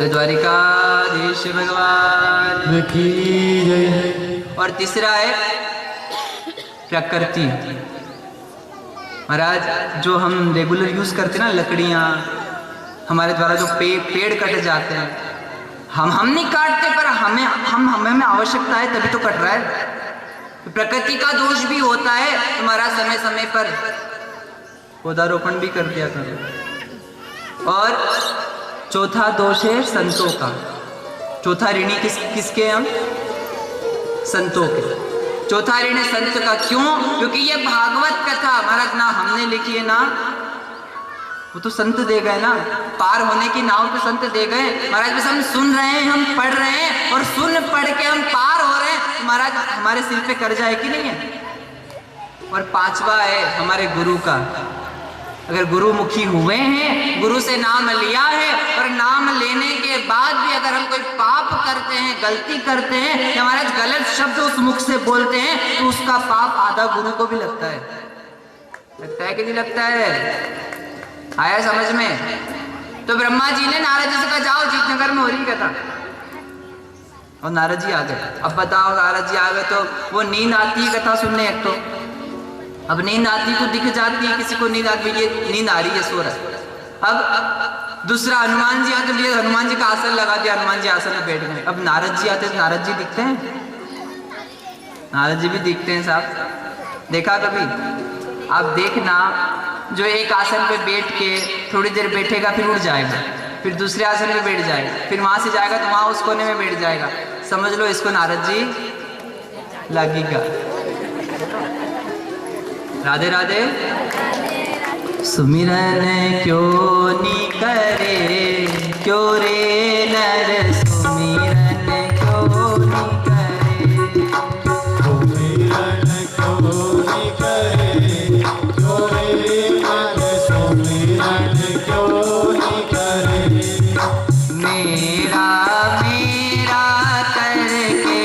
द्वारिकाधीश भगवान की जय। और तीसरा है प्रकृति। महाराज जो हम रेगुलर यूज करते हैं ना, लकड़ियाँ, हमारे द्वारा जो पेड़ कट जाते हैं, हम नहीं काटते पर हमें आवश्यकता है तभी तो कट रहा है। तो प्रकृति का दोष भी होता है। तुम्हारा समय समय पर पौधारोपण भी कर दिया करो। और चौथा दोष है संतों का। चौथा ऋणी किसके? हम संतों के। चौथा ऋण संत का। क्यों? क्योंकि ये भागवत कथा महाराज ना हमने लिखी है ना वो तो संत दे गए ना, पार होने की नाव तो संत दे गए महाराज। बस हम सुन रहे हैं, हम पढ़ रहे हैं, और सुन पढ़ के हम पार हो रहे हैं। महाराज हमारे सिर पे कर्जा है कि नहीं है? और पांचवा है हमारे गुरु का। अगर गुरु मुखी हुए हैं, गुरु से नाम लिया है, और नाम लेने के बाद भी अगर हम कोई पाप करते हैं, गलती करते हैं, या महाराज गलत शब्द उस मुख से बोलते हैं, तो उसका पाप आधा गुरु को भी लगता है। लगता है कि नहीं लगता है? आया समझ में? तो ब्रह्मा जी ने नारद जी से कहा जाओ जीतनगर में हो रही कथा, और नारद जी आ गए। अब बताओ नारद जी आ गए तो वो नींद आती है कथा सुनने। एक तो अब नींद आती तो दिख जाती है, किसी को नींद आती है, नींद आ रही है, सो रहा है। अब दूसरा हनुमान जी आते, लिए हनुमान जी का आसन लगा दिया, हनुमान जी आसन में बैठ गए। अब नारद जी आते तो नारद जी दिखते हैं, नारद जी भी दिखते हैं साहब। देखा कभी? आप देखना जो एक आसन पे बैठ के थोड़ी देर बैठेगा फिर उठ जाएगा, फिर दूसरे आसन पे बैठ जाएगा, फिर वहां से जाएगा तो वहां उस कोने में बैठ जाएगा। समझ लो इसको नारद जी लगेगा। राधे राधे। सुमिरन क्यों नी करे, क्यों रे नर सुमिरन क्यों नी करे, सुमिरन क्यों नी करे, क्यों रे नर सुमिरन क्यों नी करे। मेरा मेरा करके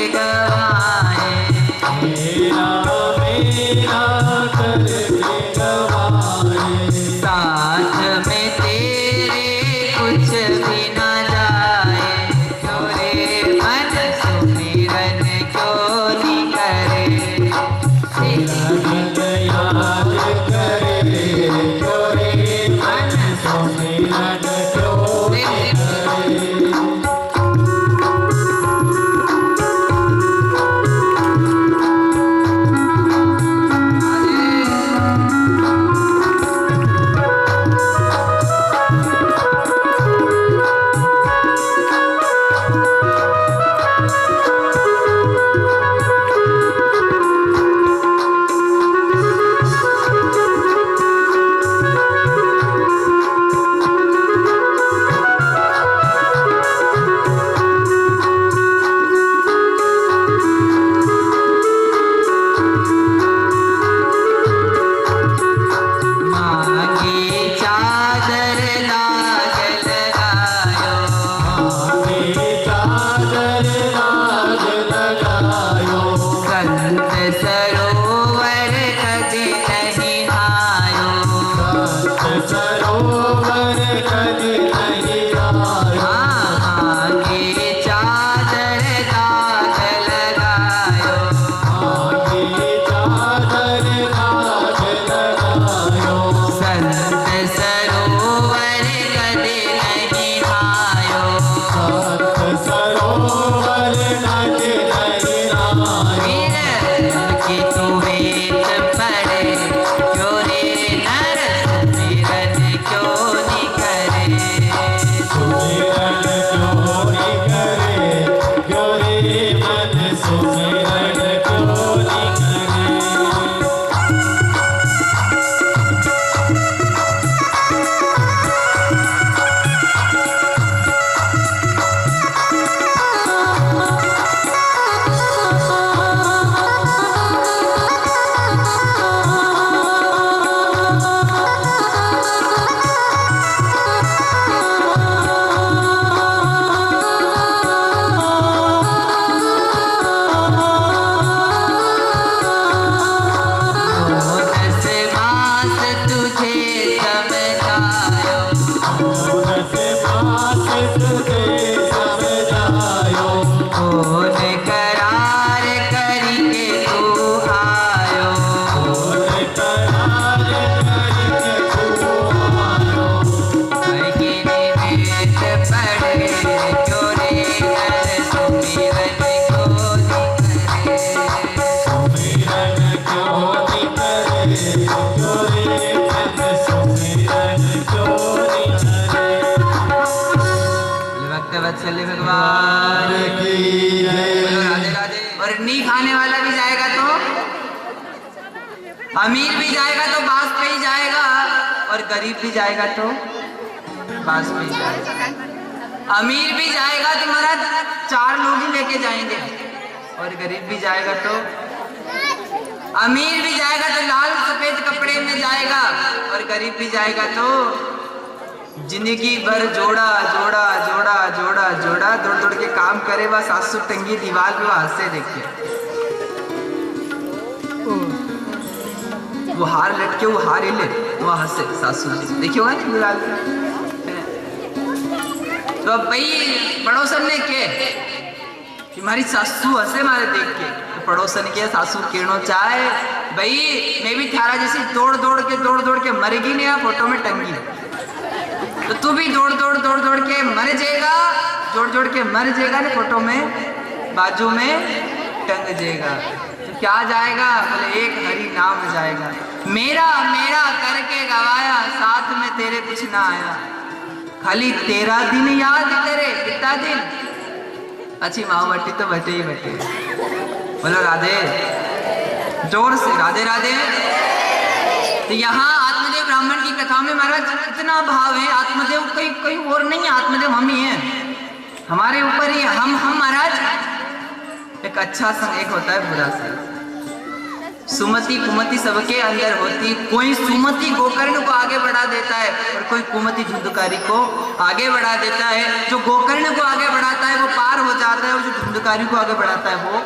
सरोवर कभी नहीं आयो। आगे चादर दाग लगायो, आगे चादर दाग लगायो। संत सरोवर कभी नहीं आयो। संत सरोवर कभी नहीं आयो। कि तू वेद पढ़े क्यों रे नर सुमिरन क्यों नहीं करे। सुमिरन क्यों नहीं करे, क्यों रे मन सुमिरन क्यों नहीं करे। दस मास तुझे समझायो, दस मास तुझे समझायो। कौन करार करके तू आयो। करार करके तू आयो। अग्नि वेद पढ़े क्यों रे नर सुमिरन क्यों नहीं करे। सुमिरन क्यों नहीं करे, क्यों रे मन सुमिरन क्यों नहीं करे। भक्त वत्सल्य भगवान की जय। बोलो राधे राधे। और नहीं खाने वाला भी जाएगा तो अमीर भी जाएगा तो बास पे ही जाएगा, और गरीब भी जाएगा तो बास पे ही जाएगा। अमीर भी जाएगा तो महाराज 4 लोग ही लेके जाएंगे, और गरीब भी जाएगा तो अमीर भी जाएगा तो लाल सफेद कपड़े में जाएगा, और गरीब भी जाएगा तो जिंदगी भर जोड़ा जोड़ा जोड़ा जोड़ा जोड़ा दौड़ दौड़ के काम करे, वह सासू टंगी दीवार पे वहां से देखिए, वो हार लटके वो हार हिले वहां हंसे सासू जी देखिए होगा नहीं दीवार पे। तो अब भाई पड़ोसन ने के कि हमारी सासू हंसे मारे देख के, तो पड़ोसन के सासू किरणों चाहे भाई मैं भी थारा जैसी दौड़ दौड़ के मरेगी नहीं, यहाँ फोटो में टंगी, तो तू भी दौड़ दौड़ के मर जाएगा, जोड़ के मर जाएगा ना, फोटो में बाजू में टंग जाएगा। तो क्या जाएगा, बोले एक हरि नाम जाएगा। मेरा मेरा करके गवाया, साथ में तेरे कुछ ना आया, खाली तेरा दिन याद करे कितना दिन, अच्छी माँ बटी तो बटे ही बटे। बोलो राधे, जोर से राधे राधे। तो यहाँ आत्मदेव ब्राह्मण की कथा में महाराज इतना भाव है, आत्मदेव कोई और नहीं है, आत्मदेव हम ही हैं, हमारे ऊपर ही हम महाराज। एक अच्छा संग एक होता है बुरा संग। सुमति कुमति सबके अंदर होती, कोई सुमति गोकर्ण को आगे बढ़ा देता है और कोई कुमति धुंधुकारी को आगे बढ़ा देता है। जो गोकर्ण को आगे बढ़ाता है वो पार हो जाता है, और जो धुंधुकारी को आगे बढ़ाता है वो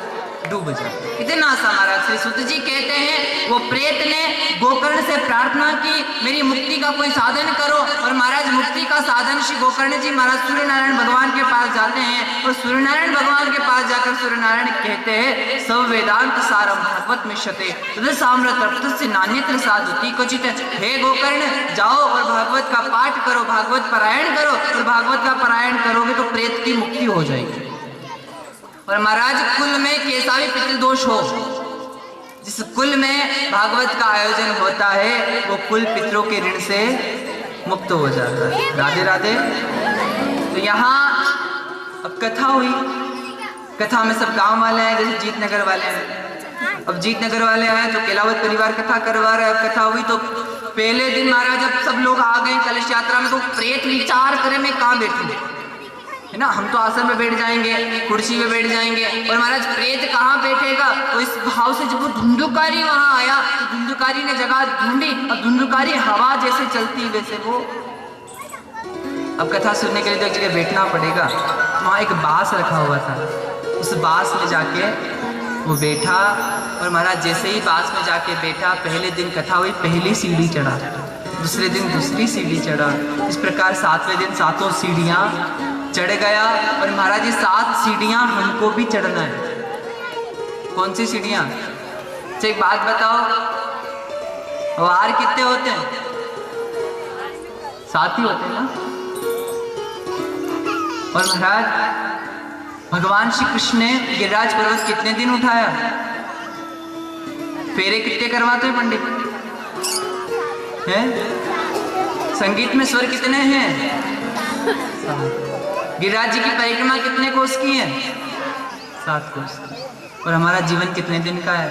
डूब जाता है। इतना सा महाराज श्री सुत जी कहते हैं, वो प्रेत ने गोकर्ण से प्रार्थना की मेरी मुक्ति का कोई साधन करो, और महाराज मुक्ति का साधन श्री गोकर्ण जी महाराज सूर्य नारायण भगवान के पास जाते हैं, और सूर्य नारायण भगवान के पास जाकर सूर्य नारायण कहते हैं सब वेदांत सारम भागवत मिश्यते तदसाम्रतस्य नान्यत्र साधुति क्वचित्। हे गोकर्ण जाओ और भागवत का पाठ करो, भागवत पारायण करो, और भागवत का पारायण करोगे तो प्रेत की मुक्ति हो जाएगी। और महाराज कुल में कैसा भी पितृदोष हो, जिस कुल में भागवत का आयोजन होता है वो कुल पितरों के ऋण से मुक्त हो जाता है। राधे राधे। तो यहाँ अब कथा हुई, कथा में सब गांव वाले हैं, जैसे जीतनगर वाले हैं। अब जीतनगर वाले आए तो केलावत परिवार कथा करवा रहे। अब कथा हुई तो पहले दिन महाराज जब सब लोग आ गए कलश यात्रा में, तो प्रेत विचार करे मैं कहाँ बैठूं, है ना, हम तो आसन में बैठ जाएंगे, कुर्सी में बैठ जाएंगे, और महाराज प्रेत कहाँ बैठेगा। तो इस भाव से जब वो धुंधुकारी वहां आया तो धुंधुकारी ने जगह ढूंढी, अब धुंधुकारी हवा जैसे चलती वैसे वो। अब कथा सुनने के लिए तो एक जगह बैठना पड़ेगा, वहाँ एक बांस रखा हुआ था, उस बांस में जाके वो बैठा, और महाराज जैसे ही बांस में जाके बैठा, पहले दिन कथा हुई, पहली सीढ़ी चढ़ा, दूसरे दिन दूसरी सीढ़ी चढ़ा। इस प्रकार 7वें दिन 7 सीढ़ियाँ चढ़ गया। और महाराज जी 7 सीढ़ियाँ हमको भी चढ़ना है। कौन सी सीढ़ियाँ? अच्छा एक बात बताओ, वार कितने होते हैं? 7 ही होते हैं ना। और महाराज भगवान श्री कृष्ण ने गिरिराज पर्वत कितने दिन उठाया? फेरे कितने करवाते हैं पंडित हैं? संगीत में स्वर कितने हैं? गिरिराज जी की परिक्रमा कितने कोस की है? 7 कोस। और हमारा जीवन कितने दिन का है?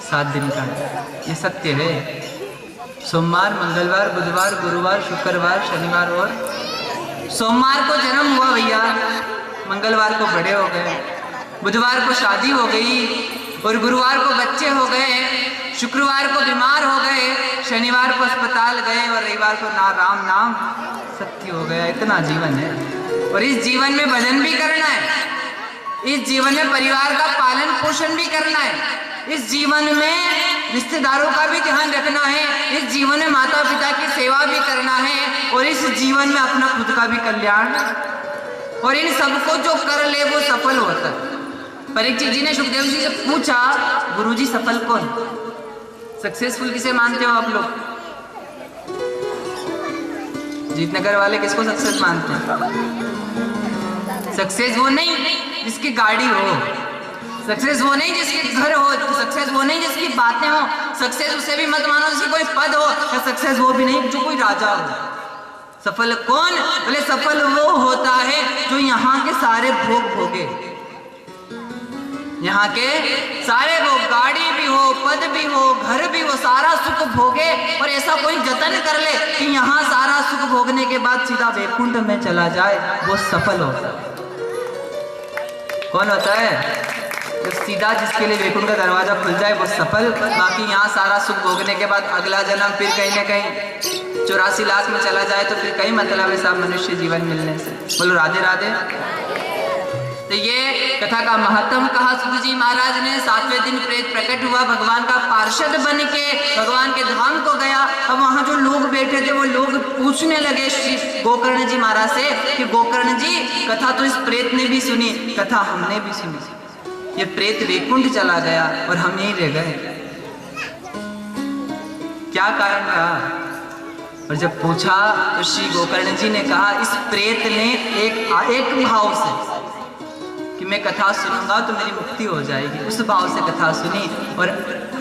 7 दिन का है। ये सत्य है। सोमवार, मंगलवार, बुधवार, गुरुवार, शुक्रवार, शनिवार और सोमवार को जन्म हुआ भैया, मंगलवार को बड़े हो गए, बुधवार को शादी हो गई और गुरुवार को बच्चे हो गए, शुक्रवार को बीमार हो गए, शनिवार को अस्पताल गए और रविवार को ना राम नाम सत्य हो गया। इतना जीवन है। और इस जीवन में भजन भी करना है, इस जीवन में परिवार का पालन पोषण भी करना है, इस जीवन में रिश्तेदारों का भी ध्यान रखना है, इस जीवन में माता पिता की सेवा भी करना है और इस जीवन में अपना खुद का भी कल्याण। और इन सबको जो कर ले वो सफल होता है। परीक्षित जी ने सुखदेव जी से पूछा, गुरुजी सफल कौन? सक्सेसफुल किसे मानते हो आप लोग? जीतनगर वाले किसको सक्सेस मानते हैं? सक्सेस वो नहीं जिसकी गाड़ी हो, सक्सेस वो नहीं जिसके घर हो, सक्सेस वो नहीं जिसकी बातें हो, सक्सेस उसे भी मत मानो जिसकी कोई पद हो, या सक्सेस वो भी नहीं जो कोई राजा हो। सफल कौन? बोले सफल वो होता है जो यहाँ के सारे भोग भोगे, यहाँ के सारे भोग, गाड़ी भी हो, पद भी हो, घर भी हो, सारा सुख भोगे और ऐसा कोई जतन कर ले कि यहाँ सारा सुख भोगने के बाद सीधा वैकुंठ में चला जाए, वो सफल होता है। कौन होता है? तो सीधा जिसके लिए वैकुंठ का दरवाजा खुल जाए वो सफल। बाकी यहाँ सारा सुख भोगने के बाद अगला जन्म फिर कहीं ना कहीं 84 लाख में चला जाए तो फिर कई मतलब है साहब मनुष्य जीवन मिलने से। बोलो राधे राधे। तो ये कथा का महत्व कहा सुध जी महाराज ने। 7वें दिन प्रेत प्रकट हुआ, भगवान का पार्षद बन के भगवान के धाम को गया। अब वहाँ जो लोग बैठे थे वो लोग पूछने लगे श्री गोकर्ण जी महाराज से कि गोकर्ण जी कथा तो इस प्रेत ने भी सुनी, कथा हमने भी सुनी, ये प्रेत वैकुंठ चला गया और हम यहीं रह गए, क्या कारण रहा? और जब पूछा तो श्री गोकर्ण जी ने कहा इस प्रेत ने एक भाव से कि मैं कथा सुनूंगा तो मेरी मुक्ति हो जाएगी, उस भाव से कथा सुनी। और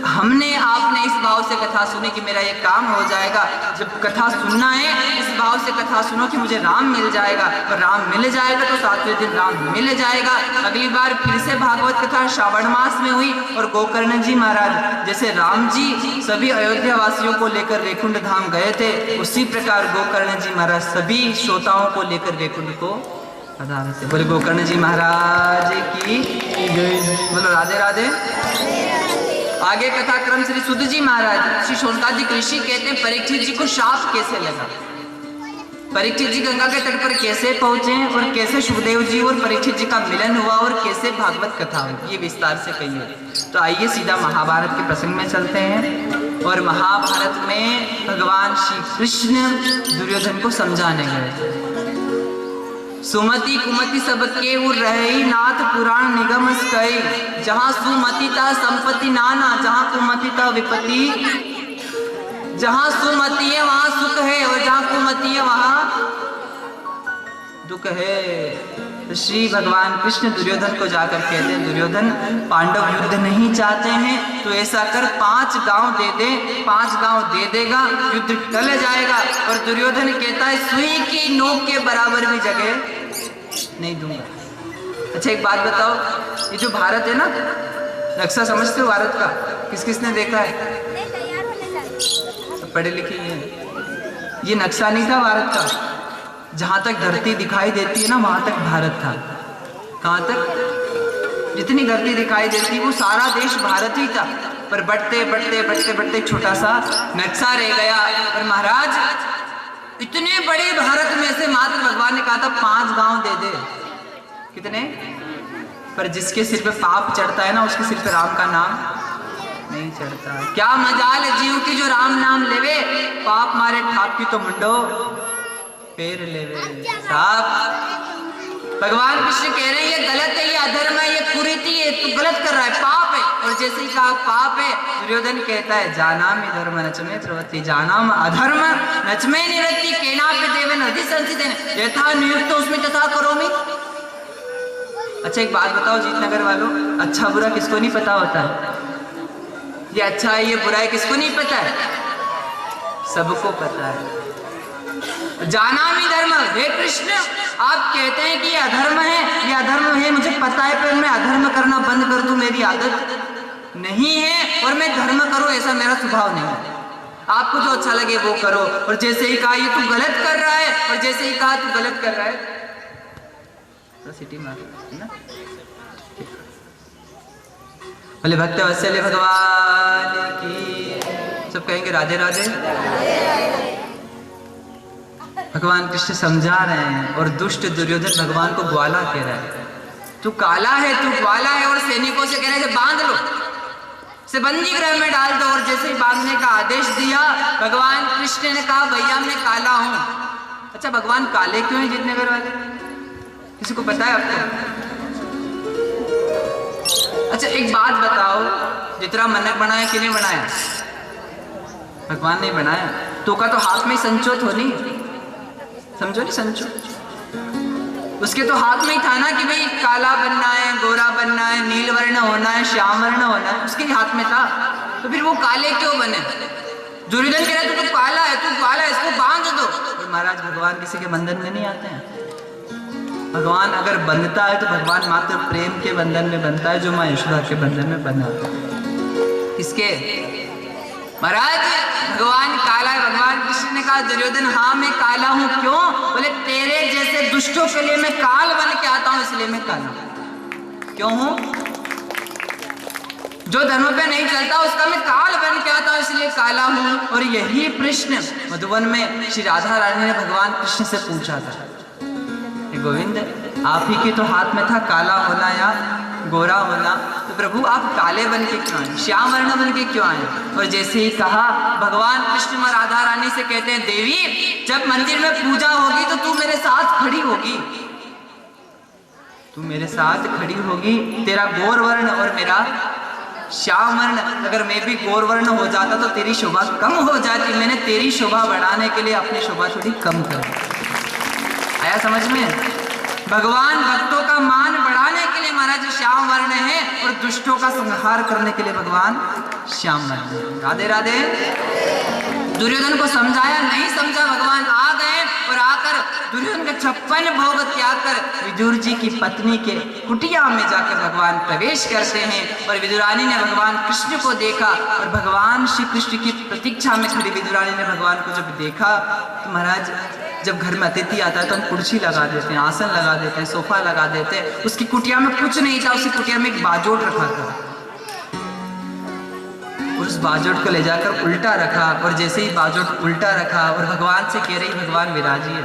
हमने आपने इस भाव से कथा सुनी कि मेरा ये काम हो जाएगा। जब कथा सुनना है इस भाव से कथा सुनो कि मुझे राम मिल जाएगा, और राम मिल जाएगा तो 7वें दिन राम मिल जाएगा। अगली बार फिर से भागवत कथा श्रावण मास में हुई और गोकर्ण जी महाराज जैसे राम जी सभी अयोध्या वासियों को लेकर वैकुंठ धाम गए थे, उसी प्रकार गोकर्ण जी महाराज सभी श्रोताओं को लेकर वैकुंठ को पधारे थे। बोले गोकर्ण जी महाराज की जय। बोलो राधे राधे। आगे कथा क्रम श्री सुध जी महाराज, श्री शोनकादि ऋषि कहते हैं परीक्षित जी को शाप कैसे लगा, परीक्षित जी गंगा के तट पर कैसे पहुंचे और कैसे सुखदेव जी और परीक्षित जी का मिलन हुआ और कैसे भागवत कथा हुई, ये विस्तार से कहिए। तो आइए सीधा महाभारत के प्रसंग में चलते हैं। और महाभारत में भगवान श्री कृष्ण दुर्योधन को समझाने गए। सुमति कुमति सबके उर रही नाथ पुराण निगम कई, जहाँ सुमति ता संपत्ति नाना, जहाँ कुमति ता विपत्ति, जहाँ सुमति है वहाँ सुख है और जहाँ कुमति है वहाँ दुख है। श्री भगवान कृष्ण दुर्योधन को जाकर कहते हैं दुर्योधन पांडव युद्ध नहीं चाहते हैं तो ऐसा कर 5 गांव दे दे, 5 गांव दे देगा, युद्ध टल जाएगा। और दुर्योधन कहता है सुई की नोक के बराबर भी जगह नहीं दूंगा। अच्छा एक बात बताओ, ये जो भारत है ना, नक्शा समझते हो भारत का? किस किसने देखा है? पढ़े लिखे हैं। ये नक्शा नहीं था भारत का, जहाँ तक धरती दिखाई देती है ना वहाँ तक भारत था। कहाँ तक? जितनी धरती दिखाई देती वो सारा देश भारत ही था, पर बढ़ते बढ़ते बढ़ते बढ़ते छोटा सा नक्शा रह गया। और महाराज इतने बड़े भारत में से मात्र भगवान ने कहा था 5 गांव दे दे। कितने? पर जिसके सिर पे पाप चढ़ता है ना उसके सिर पे राम का नाम नहीं चढ़ता। क्या मजाल जीव की जो राम नाम लेवे, पाप मारे ठाप की तो मुंडो पैर ले साहब। भगवान कृष्ण कह रहे हैं ये गलत है, ये अधर्म है, ये कुरीति है, तू गलत कर रहा है, पाप है। और जैसे ही कहा पाप है, दुर्योधन कहता है जानामि धर्म नचमे प्रवृत्ति जानाम अधर्म नचमे निवृत्ति केनापि देवेन अधिसंसितेन यथा नियुक्त उसमें तथा करोमि। अच्छा एक बात बताओ जीतनगर वालों, अच्छा बुरा किसको नहीं पता होता है? ये अच्छा है ये बुरा है किसको नहीं पता है? सबको पता है। जानामि धर्म, हे कृष्ण आप कहते हैं कि ये अधर्म है, ये अधर्म है, मुझे पता है, पर मैं अधर्म करना बंद कर दूं, मेरी आदत नहीं है, और मैं धर्म करूं ऐसा मेरा स्वभाव नहीं है। आपको जो अच्छा लगे वो करो। और जैसे ही कहा ये तू गलत कर रहा है, और जैसे ही कहा तू गलत कर रहा है, तो सिटी मार ना। बोले भक्त वत्सल्य भगवान की, सब कहेंगे राधे राधे। भगवान कृष्ण समझा रहे हैं और दुष्ट दुर्योधन भगवान को ग्वाला कह रहा है, तू काला है, तू ग्वाला है, और सैनिकों से कह रहे हैं बांध लो, से बंदी गृह में डाल दो। और जैसे ही बांधने का आदेश दिया, भगवान कृष्ण ने कहा भैया मैं काला हूं। अच्छा भगवान काले क्यों हैं जीतनगर वाले? किसी को पता है आपको? अच्छा एक बात बताओ, जितना मनक बनाया किने बनाया? भगवान ने बनाया। तो का तो हाथ में संचोत हो नहीं, समझो नहीं संचोत, उसके तो हाथ में ही था ना कि भाई काला बनना है, गोरा बनना है, नील वर्ण होना है, श्याम वर्ण होना है, उसके हाथ में था। तो फिर वो काले क्यों बने? दुर्योधन कह रहा तू काला है, तू काला है, इसको बांध दो। और महाराज भगवान किसी के बंधन में नहीं आते हैं। भगवान अगर बंधता है तो भगवान मात्र प्रेम के बंधन में बनता है, जो माँ यशोदा के बंधन में बना। किसके? महाराज भगवान काला है। भगवान कृष्ण ने कहा दुर्योधन हाँ मैं काला हूं, क्यों? बोले तेरे जैसे दुष्टों के लिए मैं काल बन के आता हूं, इसलिए मैं काला हूं। क्यों हूं? जो धर्म पे नहीं चलता उसका मैं काल बन के आता हूं, इसलिए काला हूं। और यही प्रश्न मधुवन में श्री राधा रानी ने भगवान कृष्ण से पूछा था, गोविंद आप ही के तो हाथ में था काला होना या गोरा होना, तो प्रभु आप काले बन के क्यों आए, श्याम वर्ण बन के क्यों आए? और जैसे ही कहा, भगवान कृष्ण मां राधा रानी से कहते हैं देवी जब मंदिर में पूजा होगी तो तू मेरे साथ खड़ी होगी, तू मेरे साथ खड़ी होगी। तेरा गौर वर्ण और मेरा श्याम वर्ण, अगर मैं भी गौर वर्ण हो जाता तो तेरी शोभा कम हो जाती। मैंने तेरी शोभा बढ़ाने के लिए अपनी शोभा थोड़ी कम कर दी। आया समझ में? भगवान भक्तों का मान बढ़ाने के लिए महाराज श्याम वर्ण है, और दुष्टों का संहार करने के लिए भगवान श्याम वर्ण है। राधे राधे। दुर्योधन को समझाया, नहीं समझा, भगवान आ गए और आकर दुर्योधन का 56 भोग त्याग कर विदुर जी की पत्नी के कुटिया में जाकर भगवान प्रवेश करते हैं। और विदुरानी ने भगवान कृष्ण को देखा, और भगवान श्री कृष्ण की प्रतीक्षा में खड़ी विदुरानी ने भगवान को जब देखा, तो महाराज जब घर में अतिथि आता है तो हम कुर्सी लगा देते हैं, आसन लगा देते हैं, सोफा लगा देते हैं। उसकी कुटिया में कुछ नहीं था, उसकी कुटिया में एक बाजोट रखा था, और उस बाजोट को ले जाकर उल्टा रखा। और जैसे ही बाजोट उल्टा रखा और भगवान से कह रही भगवान विराजिए।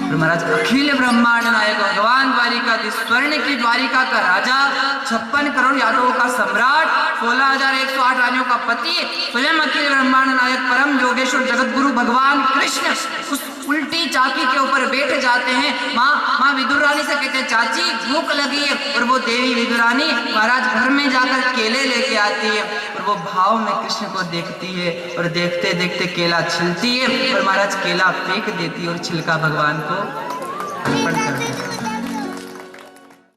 और महाराज अखिल ब्रह्मांड नायक भगवान द्वारिका स्वर्ण की द्वारिका का राजा, 56 करोड़ यादवों का सम्राट, 16,108 रानियों का पति, स्वयं अखिल ब्रह्मांड नायक परम योगेश्वर जगत गुरु भगवान कृष्ण उस उल्टी चाकी के ऊपर बैठ जाते हैं। माँ विदुरानी से कहते हैं चाची भूख लगी है, और वो देवी विदुरानी महाराज घर में जाकर केले लेके आती है, और वो भाव में कृष्ण को देखती है, और देखते देखते केला छिलती है, और महाराज केला फेंक देती है, और छिलका भगवान को अर्पण